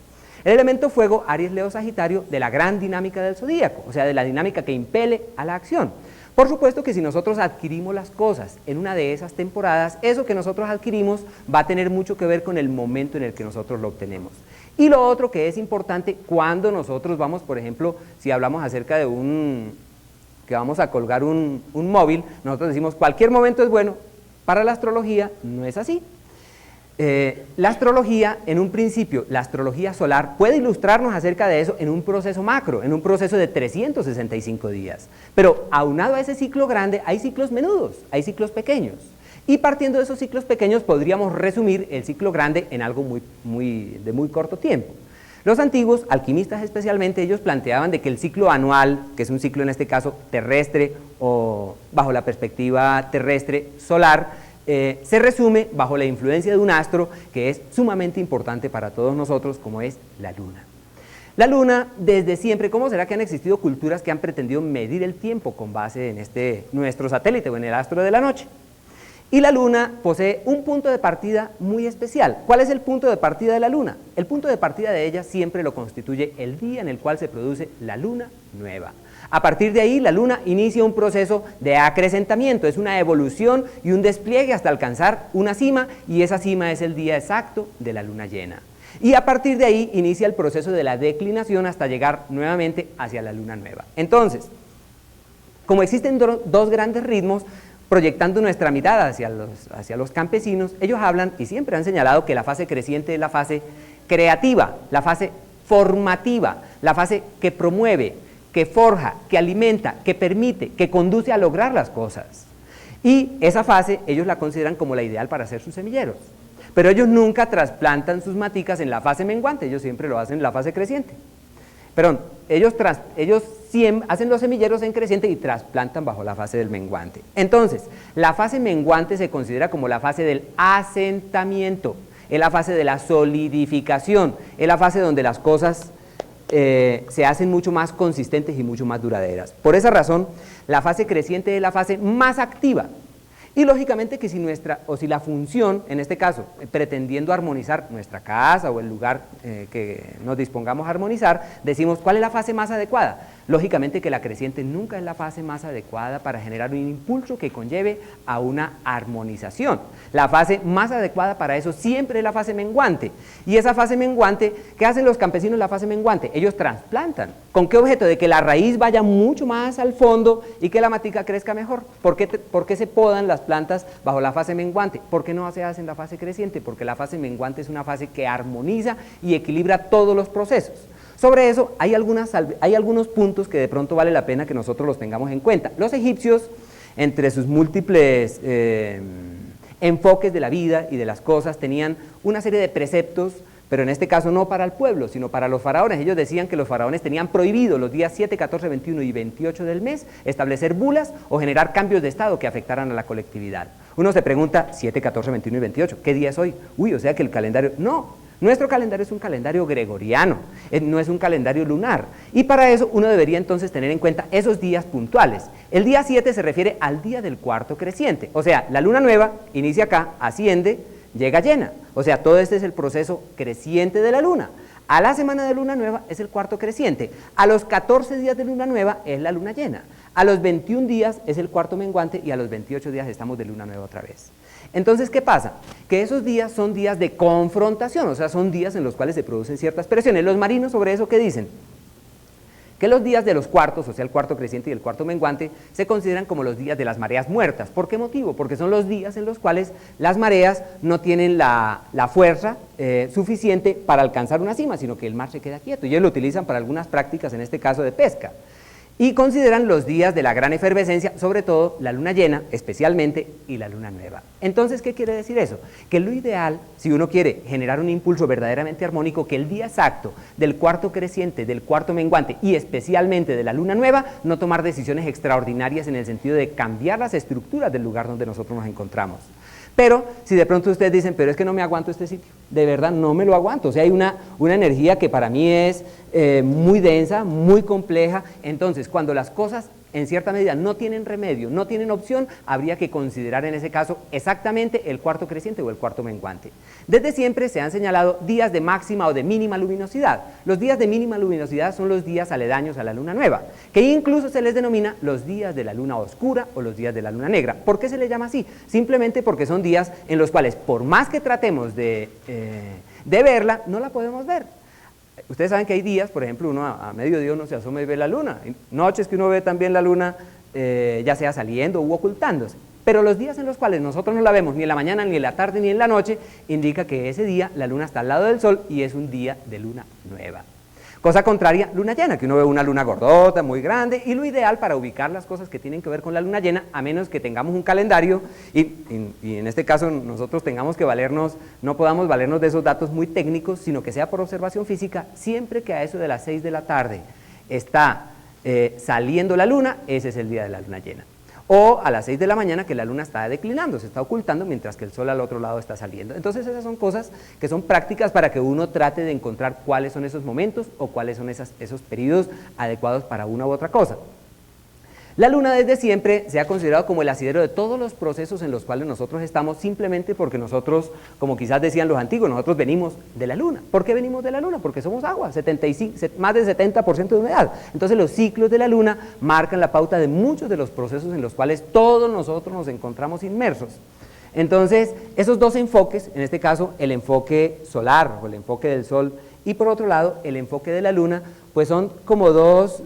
El elemento fuego, Aries, Leo, Sagitario, de la gran dinámica del zodíaco, o sea, de la dinámica que impele a la acción. Por supuesto que si nosotros adquirimos las cosas en una de esas temporadas, eso que nosotros adquirimos va a tener mucho que ver con el momento en el que nosotros lo obtenemos. Y lo otro que es importante, cuando nosotros vamos, por ejemplo, si hablamos acerca de que vamos a colgar un móvil, nosotros decimos cualquier momento es bueno. Para la astrología no es así. La astrología, en un principio, la astrología solar puede ilustrarnos acerca de eso en un proceso macro, en un proceso de 365 días. Pero aunado a ese ciclo grande, hay ciclos menudos, hay ciclos pequeños. Y partiendo de esos ciclos pequeños, podríamos resumir el ciclo grande en algo de muy corto tiempo. Los antiguos, alquimistas especialmente, ellos planteaban de que el ciclo anual, que es un ciclo en este caso terrestre o bajo la perspectiva terrestre solar, se resume bajo la influencia de un astro que es sumamente importante para todos nosotros, como es la luna. La luna, desde siempre, ¿cómo será que han existido culturas que han pretendido medir el tiempo con base en nuestro satélite o en el astro de la noche? Y la luna posee un punto de partida muy especial. ¿Cuál es el punto de partida de la luna? El punto de partida de ella siempre lo constituye el día en el cual se produce la luna nueva. A partir de ahí, la luna inicia un proceso de acrecentamiento, es una evolución y un despliegue hasta alcanzar una cima, y esa cima es el día exacto de la luna llena. Y a partir de ahí inicia el proceso de la declinación hasta llegar nuevamente hacia la luna nueva. Entonces, como existen dos grandes ritmos, proyectando nuestra mirada hacia los campesinos, ellos hablan y siempre han señalado que la fase creciente es la fase creativa, la fase formativa, la fase que promueve, que forja, que alimenta, que permite, que conduce a lograr las cosas. Y esa fase ellos la consideran como la ideal para hacer sus semilleros. Pero ellos nunca trasplantan sus maticas en la fase menguante, ellos siempre lo hacen en la fase creciente. Perdón, ellos siempre hacen los semilleros en creciente y trasplantan bajo la fase del menguante. Entonces, la fase menguante se considera como la fase del asentamiento, es la fase de la solidificación, es la fase donde las cosas se hacen mucho más consistentes y mucho más duraderas. Por esa razón, la fase creciente es la fase más activa. Y lógicamente que si la función, en este caso, pretendiendo armonizar nuestra casa o el lugar que nos dispongamos a armonizar, decimos, ¿cuál es la fase más adecuada? Lógicamente que la creciente nunca es la fase más adecuada para generar un impulso que conlleve a una armonización. La fase más adecuada para eso siempre es la fase menguante. Y esa fase menguante, ¿qué hacen los campesinos en la fase menguante? Ellos trasplantan. ¿Con qué objeto? De que la raíz vaya mucho más al fondo y que la matica crezca mejor. ¿Por qué se podan las plantas bajo la fase menguante? ¿Por qué no se hace en la fase creciente? Porque la fase menguante es una fase que armoniza y equilibra todos los procesos. Sobre eso hay algunos puntos que de pronto vale la pena que nosotros los tengamos en cuenta. Los egipcios, entre sus múltiples enfoques de la vida y de las cosas, tenían una serie de preceptos, pero en este caso no para el pueblo, sino para los faraones. Ellos decían que los faraones tenían prohibido los días 7, 14, 21 y 28 del mes establecer bulas o generar cambios de estado que afectaran a la colectividad. Uno se pregunta, 7, 14, 21 y 28, ¿qué día es hoy? Uy, o sea que el calendario... No. Nuestro calendario es un calendario gregoriano, no es un calendario lunar, y para eso uno debería entonces tener en cuenta esos días puntuales. El día 7 se refiere al día del cuarto creciente, o sea, la luna nueva inicia acá, asciende, llega llena, o sea, todo este es el proceso creciente de la luna. A la semana de luna nueva es el cuarto creciente, a los 14 días de luna nueva es la luna llena, a los 21 días es el cuarto menguante y a los 28 días estamos de luna nueva otra vez. Entonces, ¿qué pasa? Que esos días son días de confrontación, o sea, son días en los cuales se producen ciertas presiones. Los marinos sobre eso, ¿qué dicen? Que los días de los cuartos, o sea, el cuarto creciente y el cuarto menguante, se consideran como los días de las mareas muertas. ¿Por qué motivo? Porque son los días en los cuales las mareas no tienen la fuerza suficiente para alcanzar una cima, sino que el mar se queda quieto. Y ellos lo utilizan para algunas prácticas, en este caso de pesca. Y consideran los días de la gran efervescencia, sobre todo la luna llena, especialmente, y la luna nueva. Entonces, ¿qué quiere decir eso? Que lo ideal, si uno quiere generar un impulso verdaderamente armónico, que el día exacto del cuarto creciente, del cuarto menguante y especialmente de la luna nueva, no tomar decisiones extraordinarias en el sentido de cambiar las estructuras del lugar donde nosotros nos encontramos. Pero si de pronto ustedes dicen, pero es que no me aguanto este sitio, de verdad no me lo aguanto, o sea, hay una energía que para mí es muy densa, muy compleja. Entonces, cuando las cosas en cierta medida no tienen remedio, no tienen opción, habría que considerar en ese caso exactamente el cuarto creciente o el cuarto menguante. Desde siempre se han señalado días de máxima o de mínima luminosidad. Los días de mínima luminosidad son los días aledaños a la luna nueva, que incluso se les denomina los días de la luna oscura o los días de la luna negra. ¿Por qué se les llama así? Simplemente porque son días en los cuales, por más que tratemos de verla, no la podemos ver. Ustedes saben que hay días, por ejemplo, uno a mediodía uno se asoma y ve la luna, hay noches que uno ve también la luna ya sea saliendo u ocultándose, pero los días en los cuales nosotros no la vemos ni en la mañana, ni en la tarde, ni en la noche, indica que ese día la luna está al lado del sol y es un día de luna nueva. Cosa contraria, luna llena, que uno ve una luna gordota, muy grande, y lo ideal para ubicar las cosas que tienen que ver con la luna llena, a menos que tengamos un calendario, y en este caso nosotros tengamos que no podamos valernos de esos datos muy técnicos, sino que sea por observación física, siempre que a eso de las 6 de la tarde está saliendo la luna, ese es el día de la luna llena. O a las 6 de la mañana que la luna está declinando, se está ocultando, mientras que el sol al otro lado está saliendo. Entonces esas son cosas que son prácticas para que uno trate de encontrar cuáles son esos momentos o cuáles son esos periodos adecuados para una u otra cosa. La luna desde siempre se ha considerado como el asidero de todos los procesos en los cuales nosotros estamos, simplemente porque nosotros, como quizás decían los antiguos, nosotros venimos de la luna. ¿Por qué venimos de la luna? Porque somos agua, más del 70% de humedad. Entonces los ciclos de la luna marcan la pauta de muchos de los procesos en los cuales todos nosotros nos encontramos inmersos. Entonces, esos dos enfoques, en este caso el enfoque solar o el enfoque del sol, y por otro lado el enfoque de la luna, pues son como dos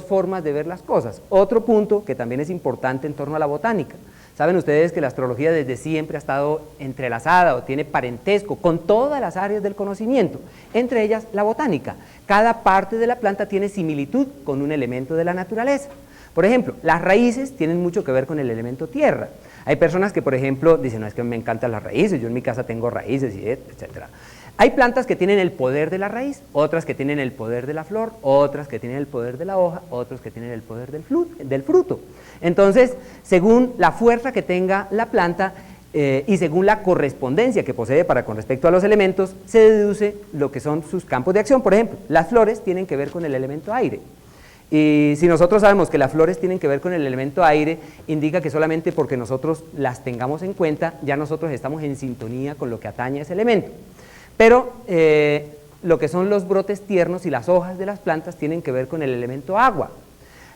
formas de ver las cosas. Otro punto que también es importante en torno a la botánica. Saben ustedes que la astrología desde siempre ha estado entrelazada o tiene parentesco con todas las áreas del conocimiento, entre ellas la botánica. Cada parte de la planta tiene similitud con un elemento de la naturaleza. Por ejemplo, las raíces tienen mucho que ver con el elemento tierra. Hay personas que, por ejemplo, dicen, no, es que me encantan las raíces, yo en mi casa tengo raíces, etcétera. Hay plantas que tienen el poder de la raíz, otras que tienen el poder de la flor, otras que tienen el poder de la hoja, otros que tienen el poder del fruto. Entonces, según la fuerza que tenga la planta y según la correspondencia que posee con respecto a los elementos, se deduce lo que son sus campos de acción. Por ejemplo, las flores tienen que ver con el elemento aire. Y si nosotros sabemos que las flores tienen que ver con el elemento aire, indica que solamente porque nosotros las tengamos en cuenta, ya nosotros estamos en sintonía con lo que atañe a ese elemento. Pero lo que son los brotes tiernos y las hojas de las plantas tienen que ver con el elemento agua.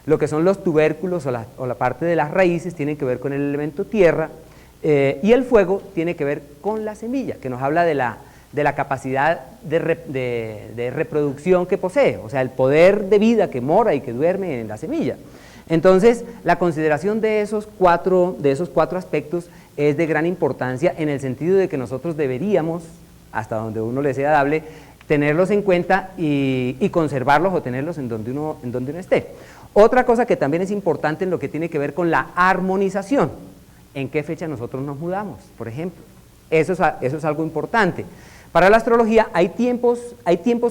lo que son los tubérculos o la parte de las raíces tienen que ver con el elemento tierra, y el fuego tiene que ver con la semilla, que nos habla de la capacidad de reproducción que posee, o sea, el poder de vida que mora y que duerme en la semilla. Entonces, la consideración de esos cuatro aspectos es de gran importancia en el sentido de que nosotros deberíamos, hasta donde uno le sea dable, tenerlos en cuenta y conservarlos o tenerlos en donde uno esté. Otra cosa que también es importante en lo que tiene que ver con la armonización, ¿en qué fecha nosotros nos mudamos, por ejemplo? Eso es algo importante. Para la astrología hay tiempos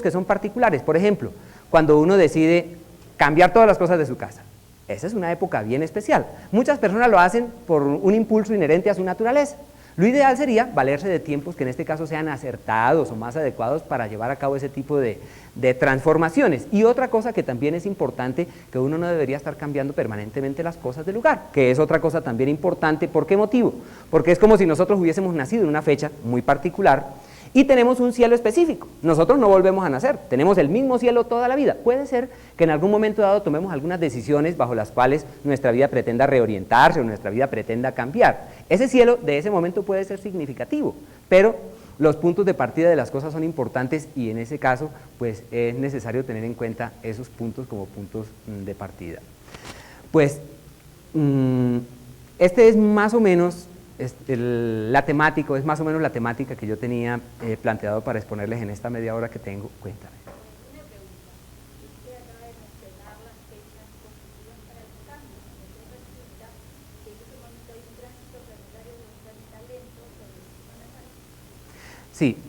que son particulares, por ejemplo, cuando uno decide cambiar todas las cosas de su casa. Esa es una época bien especial. Muchas personas lo hacen por un impulso inherente a su naturaleza. Lo ideal sería valerse de tiempos que en este caso sean acertados o más adecuados para llevar a cabo ese tipo de transformaciones. Y otra cosa que también es importante, que uno no debería estar cambiando permanentemente las cosas del lugar, que es otra cosa también importante. ¿Por qué motivo? Porque es como si nosotros hubiésemos nacido en una fecha muy particular y tenemos un cielo específico. Nosotros no volvemos a nacer, tenemos el mismo cielo toda la vida. Puede ser que en algún momento dado tomemos algunas decisiones bajo las cuales nuestra vida pretenda reorientarse o nuestra vida pretenda cambiar. Ese cielo de ese momento puede ser significativo, pero los puntos de partida de las cosas son importantes y en ese caso pues es necesario tener en cuenta esos puntos como puntos de partida. Pues este es más o menos la temática, es más o menos la temática que yo tenía planteado para exponerles en esta media hora que tengo. Cuéntame. Una pregunta. Usted acaba de mencionar las fechas positivas para el cambio. Entonces resulta que en ese momento hay un tránsito planetario de un planeta lento sobre el signo natal. Sí,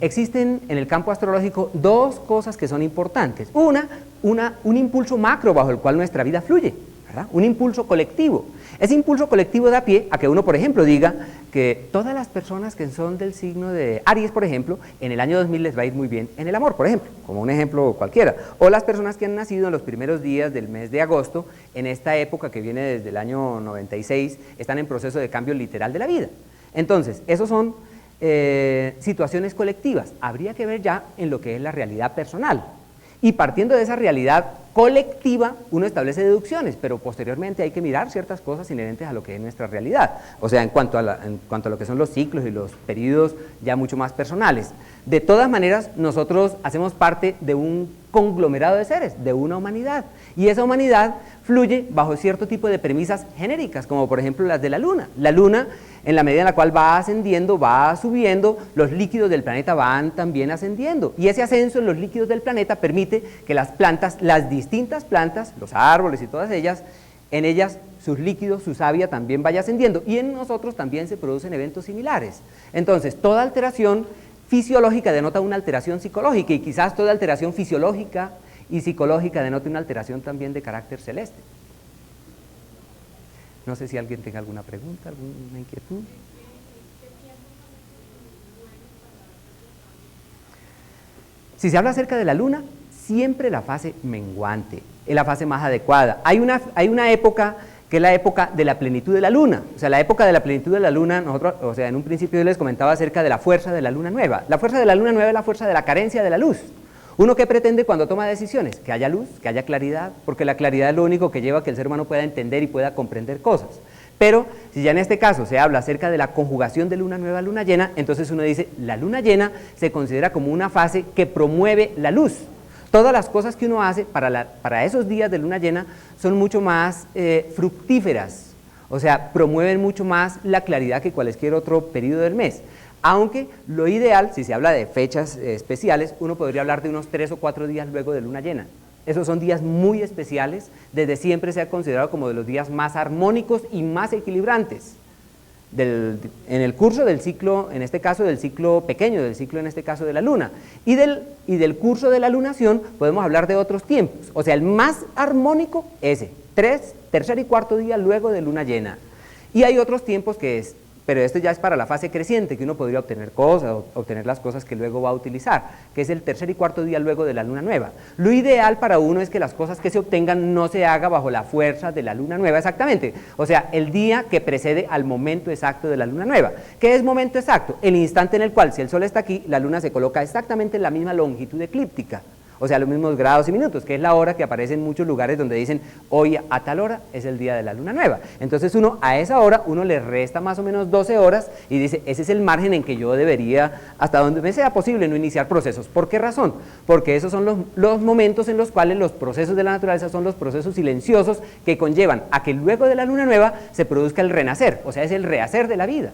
existen en el campo astrológico dos cosas que son importantes. Un impulso macro bajo el cual nuestra vida fluye, ¿verdad? Un impulso colectivo. Ese impulso colectivo da pie a que uno, por ejemplo, diga que todas las personas que son del signo de Aries, por ejemplo, en el año 2000 les va a ir muy bien en el amor, por ejemplo, como un ejemplo cualquiera. O las personas que han nacido en los primeros días del mes de agosto, en esta época que viene desde el año 96, están en proceso de cambio literal de la vida. Entonces, esos son situaciones colectivas. Habría que ver ya en lo que es la realidad personal. Y partiendo de esa realidad colectiva, uno establece deducciones, pero posteriormente hay que mirar ciertas cosas inherentes a lo que es nuestra realidad, o sea, en cuanto a lo que son los ciclos y los periodos ya mucho más personales. De todas maneras, nosotros hacemos parte de un conglomerado de seres, de una humanidad, y esa humanidad fluye bajo cierto tipo de premisas genéricas, como por ejemplo las de la Luna. La Luna, en la medida en la cual va ascendiendo, va subiendo, los líquidos del planeta van también ascendiendo, y ese ascenso en los líquidos del planeta permite que las plantas, las distintas plantas, los árboles y todas ellas, en ellas sus líquidos, su savia también vaya ascendiendo, y en nosotros también se producen eventos similares. Entonces, toda alteración fisiológica denota una alteración psicológica, y quizás toda alteración fisiológica y psicológica denota una alteración también de carácter celeste. No sé si alguien tenga alguna pregunta, alguna inquietud. Si se habla acerca de la Luna, siempre la fase menguante es la fase más adecuada. Hay una época que es la época de la plenitud de la Luna. O sea, la época de la plenitud de la Luna, nosotros, o sea, en un principio yo les comentaba acerca de la fuerza de la Luna nueva. La fuerza de la Luna nueva es la fuerza de la carencia de la luz. ¿Uno qué pretende cuando toma decisiones? Que haya luz, que haya claridad, porque la claridad es lo único que lleva a que el ser humano pueda entender y pueda comprender cosas. Pero si ya en este caso se habla acerca de la conjugación de luna nueva, luna llena, entonces uno dice, la luna llena se considera como una fase que promueve la luz. Todas las cosas que uno hace para esos días de luna llena son mucho más fructíferas, o sea, promueven mucho más la claridad que cualquier otro periodo del mes. Aunque lo ideal, si se habla de fechas especiales, uno podría hablar de unos 3 o 4 días luego de luna llena. Esos son días muy especiales, desde siempre se ha considerado como de los días más armónicos y más equilibrantes. En el curso del ciclo, en este caso del ciclo pequeño, del ciclo en este caso de la luna, y del curso de la lunación podemos hablar de otros tiempos. O sea, el más armónico, ese, tercer y cuarto día luego de luna llena. Y hay otros tiempos que es, pero esto ya es para la fase creciente, que uno podría obtener cosas, obtener las cosas que luego va a utilizar, que es el tercer y cuarto día luego de la luna nueva. Lo ideal para uno es que las cosas que se obtengan no se haga bajo la fuerza de la luna nueva exactamente, o sea, el día que precede al momento exacto de la luna nueva. ¿Qué es momento exacto? El instante en el cual, si el sol está aquí, la luna se coloca exactamente en la misma longitud eclíptica. o sea, los mismos grados y minutos, que es la hora que aparece en muchos lugares donde dicen hoy a tal hora es el día de la luna nueva. Entonces uno a esa hora, uno le resta más o menos 12 horas y dice, ese es el margen en que yo debería, hasta donde me sea posible, no iniciar procesos. ¿Por qué razón? Porque esos son los momentos en los cuales los procesos de la naturaleza son los procesos silenciosos que conllevan a que luego de la luna nueva se produzca el renacer, o sea, es el rehacer de la vida.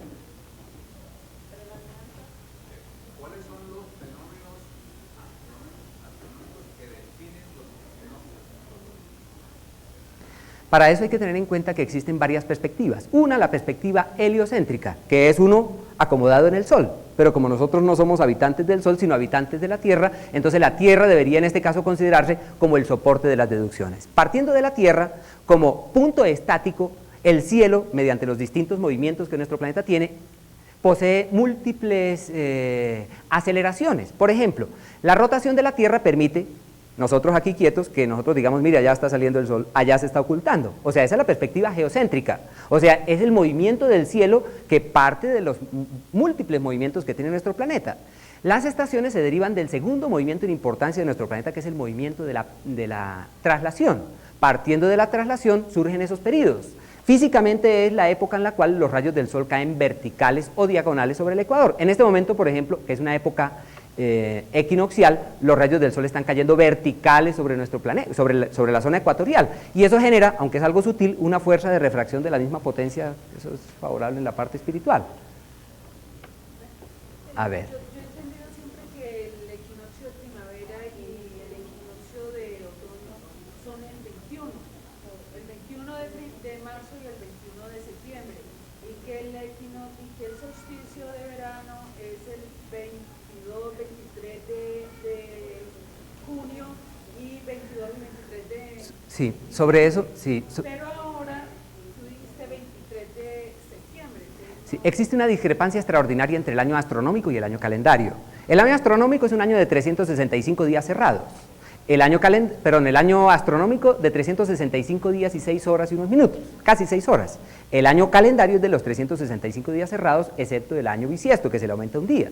Para eso hay que tener en cuenta que existen varias perspectivas. Una, la perspectiva heliocéntrica, que es uno acomodado en el Sol, pero como nosotros no somos habitantes del Sol, sino habitantes de la Tierra, entonces la Tierra debería en este caso considerarse como el soporte de las deducciones. Partiendo de la Tierra, como punto estático, el cielo, mediante los distintos movimientos que nuestro planeta tiene, posee múltiples aceleraciones. Por ejemplo, la rotación de la Tierra permite, nosotros aquí quietos, que nosotros digamos, mira, allá está saliendo el sol, allá se está ocultando. O sea, esa es la perspectiva geocéntrica. O sea, es el movimiento del cielo que parte de los múltiples movimientos que tiene nuestro planeta. Las estaciones se derivan del segundo movimiento en importancia de nuestro planeta, que es el movimiento de la traslación. Partiendo de la traslación surgen esos periodos. Físicamente es la época en la cual los rayos del sol caen verticales o diagonales sobre el ecuador. En este momento, por ejemplo, que es una época equinoccial, los rayos del sol están cayendo verticales sobre nuestro planeta, sobre la zona ecuatorial, y eso genera, aunque es algo sutil, una fuerza de refracción de la misma potencia. Eso es favorable en la parte espiritual. A ver. Yo he entendido siempre que el equinoccio de primavera y el equinoccio de otoño son el 21 de marzo y el 21 de septiembre, y que el solsticio de verano es el 22, 23 de junio y 22 y 23 de... Sí, sobre eso, sí. Pero ahora tú dijiste 23 de septiembre. Sí, existe una discrepancia extraordinaria entre el año astronómico y el año calendario. El año astronómico es un año de 365 días cerrados. El año astronómico de 365 días y 6 horas y unos minutos, casi 6 horas. El año calendario es de los 365 días cerrados, excepto el año bisiesto, que se le aumenta un día.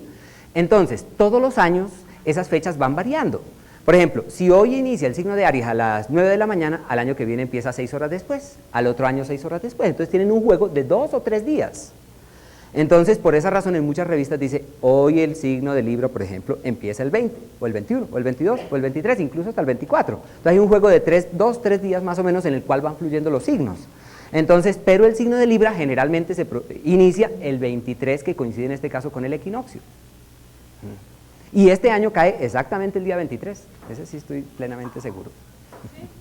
Entonces, todos los años esas fechas van variando. Por ejemplo, si hoy inicia el signo de Aries a las 9 de la mañana, al año que viene empieza 6 horas después, al otro año 6 horas después. Entonces tienen un juego de 2 o 3 días. Entonces, por esa razón, en muchas revistas dice, hoy el signo de Libra, por ejemplo, empieza el 20, o el 21, o el 22, o el 23, incluso hasta el 24. Entonces hay un juego de 2, 3 días más o menos en el cual van fluyendo los signos. Entonces, pero el signo de Libra generalmente se inicia el 23, que coincide en este caso con el equinoccio. Y este año cae exactamente el día 23, ese sí estoy plenamente seguro.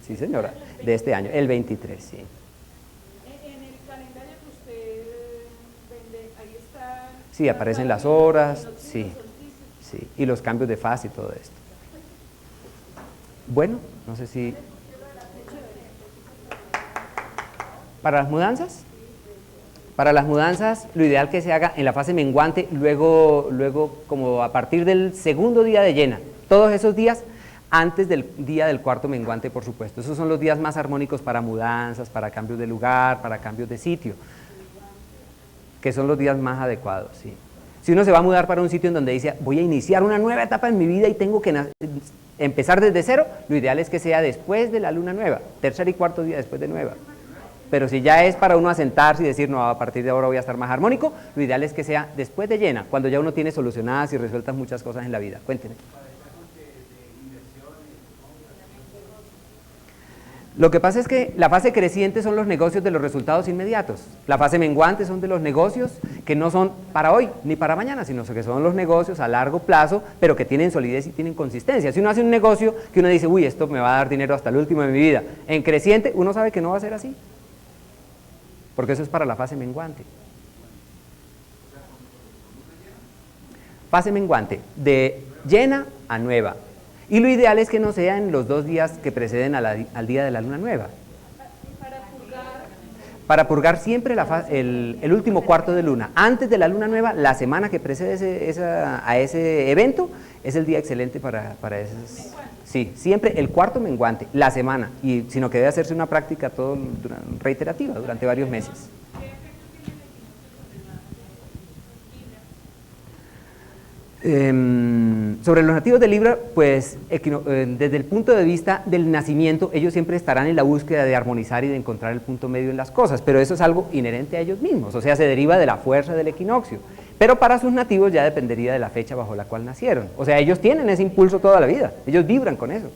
Sí, señora, de este año, el 23, sí. En el calendario que usted vende, ahí está... Sí, aparecen las horas, sí, sí, y los cambios de fase y todo esto. Bueno, no sé si... ¿Para las mudanzas? Para las mudanzas, lo ideal que se haga en la fase menguante, luego como a partir del segundo día de llena, todos esos días antes del día del cuarto menguante, por supuesto. Esos son los días más armónicos para mudanzas, para cambios de lugar, para cambios de sitio, que son los días más adecuados, sí. Si uno se va a mudar para un sitio en donde dice, voy a iniciar una nueva etapa en mi vida y tengo que empezar desde cero, lo ideal es que sea después de la luna nueva, tercer y cuarto día después de nueva. Pero si ya es para uno asentarse y decir, no, a partir de ahora voy a estar más armónico, lo ideal es que sea después de llena, cuando ya uno tiene solucionadas y resueltas muchas cosas en la vida. Cuéntenme. Lo que pasa es que la fase creciente son los negocios de los resultados inmediatos. La fase menguante son de los negocios que no son para hoy ni para mañana, sino que son los negocios a largo plazo, pero que tienen solidez y tienen consistencia. Si uno hace un negocio que uno dice, uy, esto me va a dar dinero hasta el último de mi vida, en creciente, uno sabe que no va a ser así. Porque eso es para la fase menguante. Fase menguante, de llena a nueva. Y lo ideal es que no sea en los 2 días que preceden al día de la luna nueva. Para purgar siempre el último cuarto de luna. Antes de la luna nueva, la semana que precede a ese evento, es el día excelente para esos. Sí, siempre el cuarto menguante, la semana, sino que debe hacerse una práctica reiterativa durante varios meses. Sobre los nativos de Libra, pues desde el punto de vista del nacimiento, ellos siempre estarán en la búsqueda de armonizar y de encontrar el punto medio en las cosas, pero eso es algo inherente a ellos mismos, o sea, se deriva de la fuerza del equinoccio. Pero para sus nativos ya dependería de la fecha bajo la cual nacieron. O sea, ellos tienen ese impulso toda la vida, ellos vibran con eso.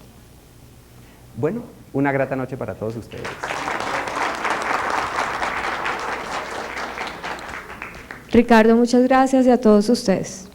Bueno, una grata noche para todos ustedes. Ricardo, muchas gracias y a todos ustedes.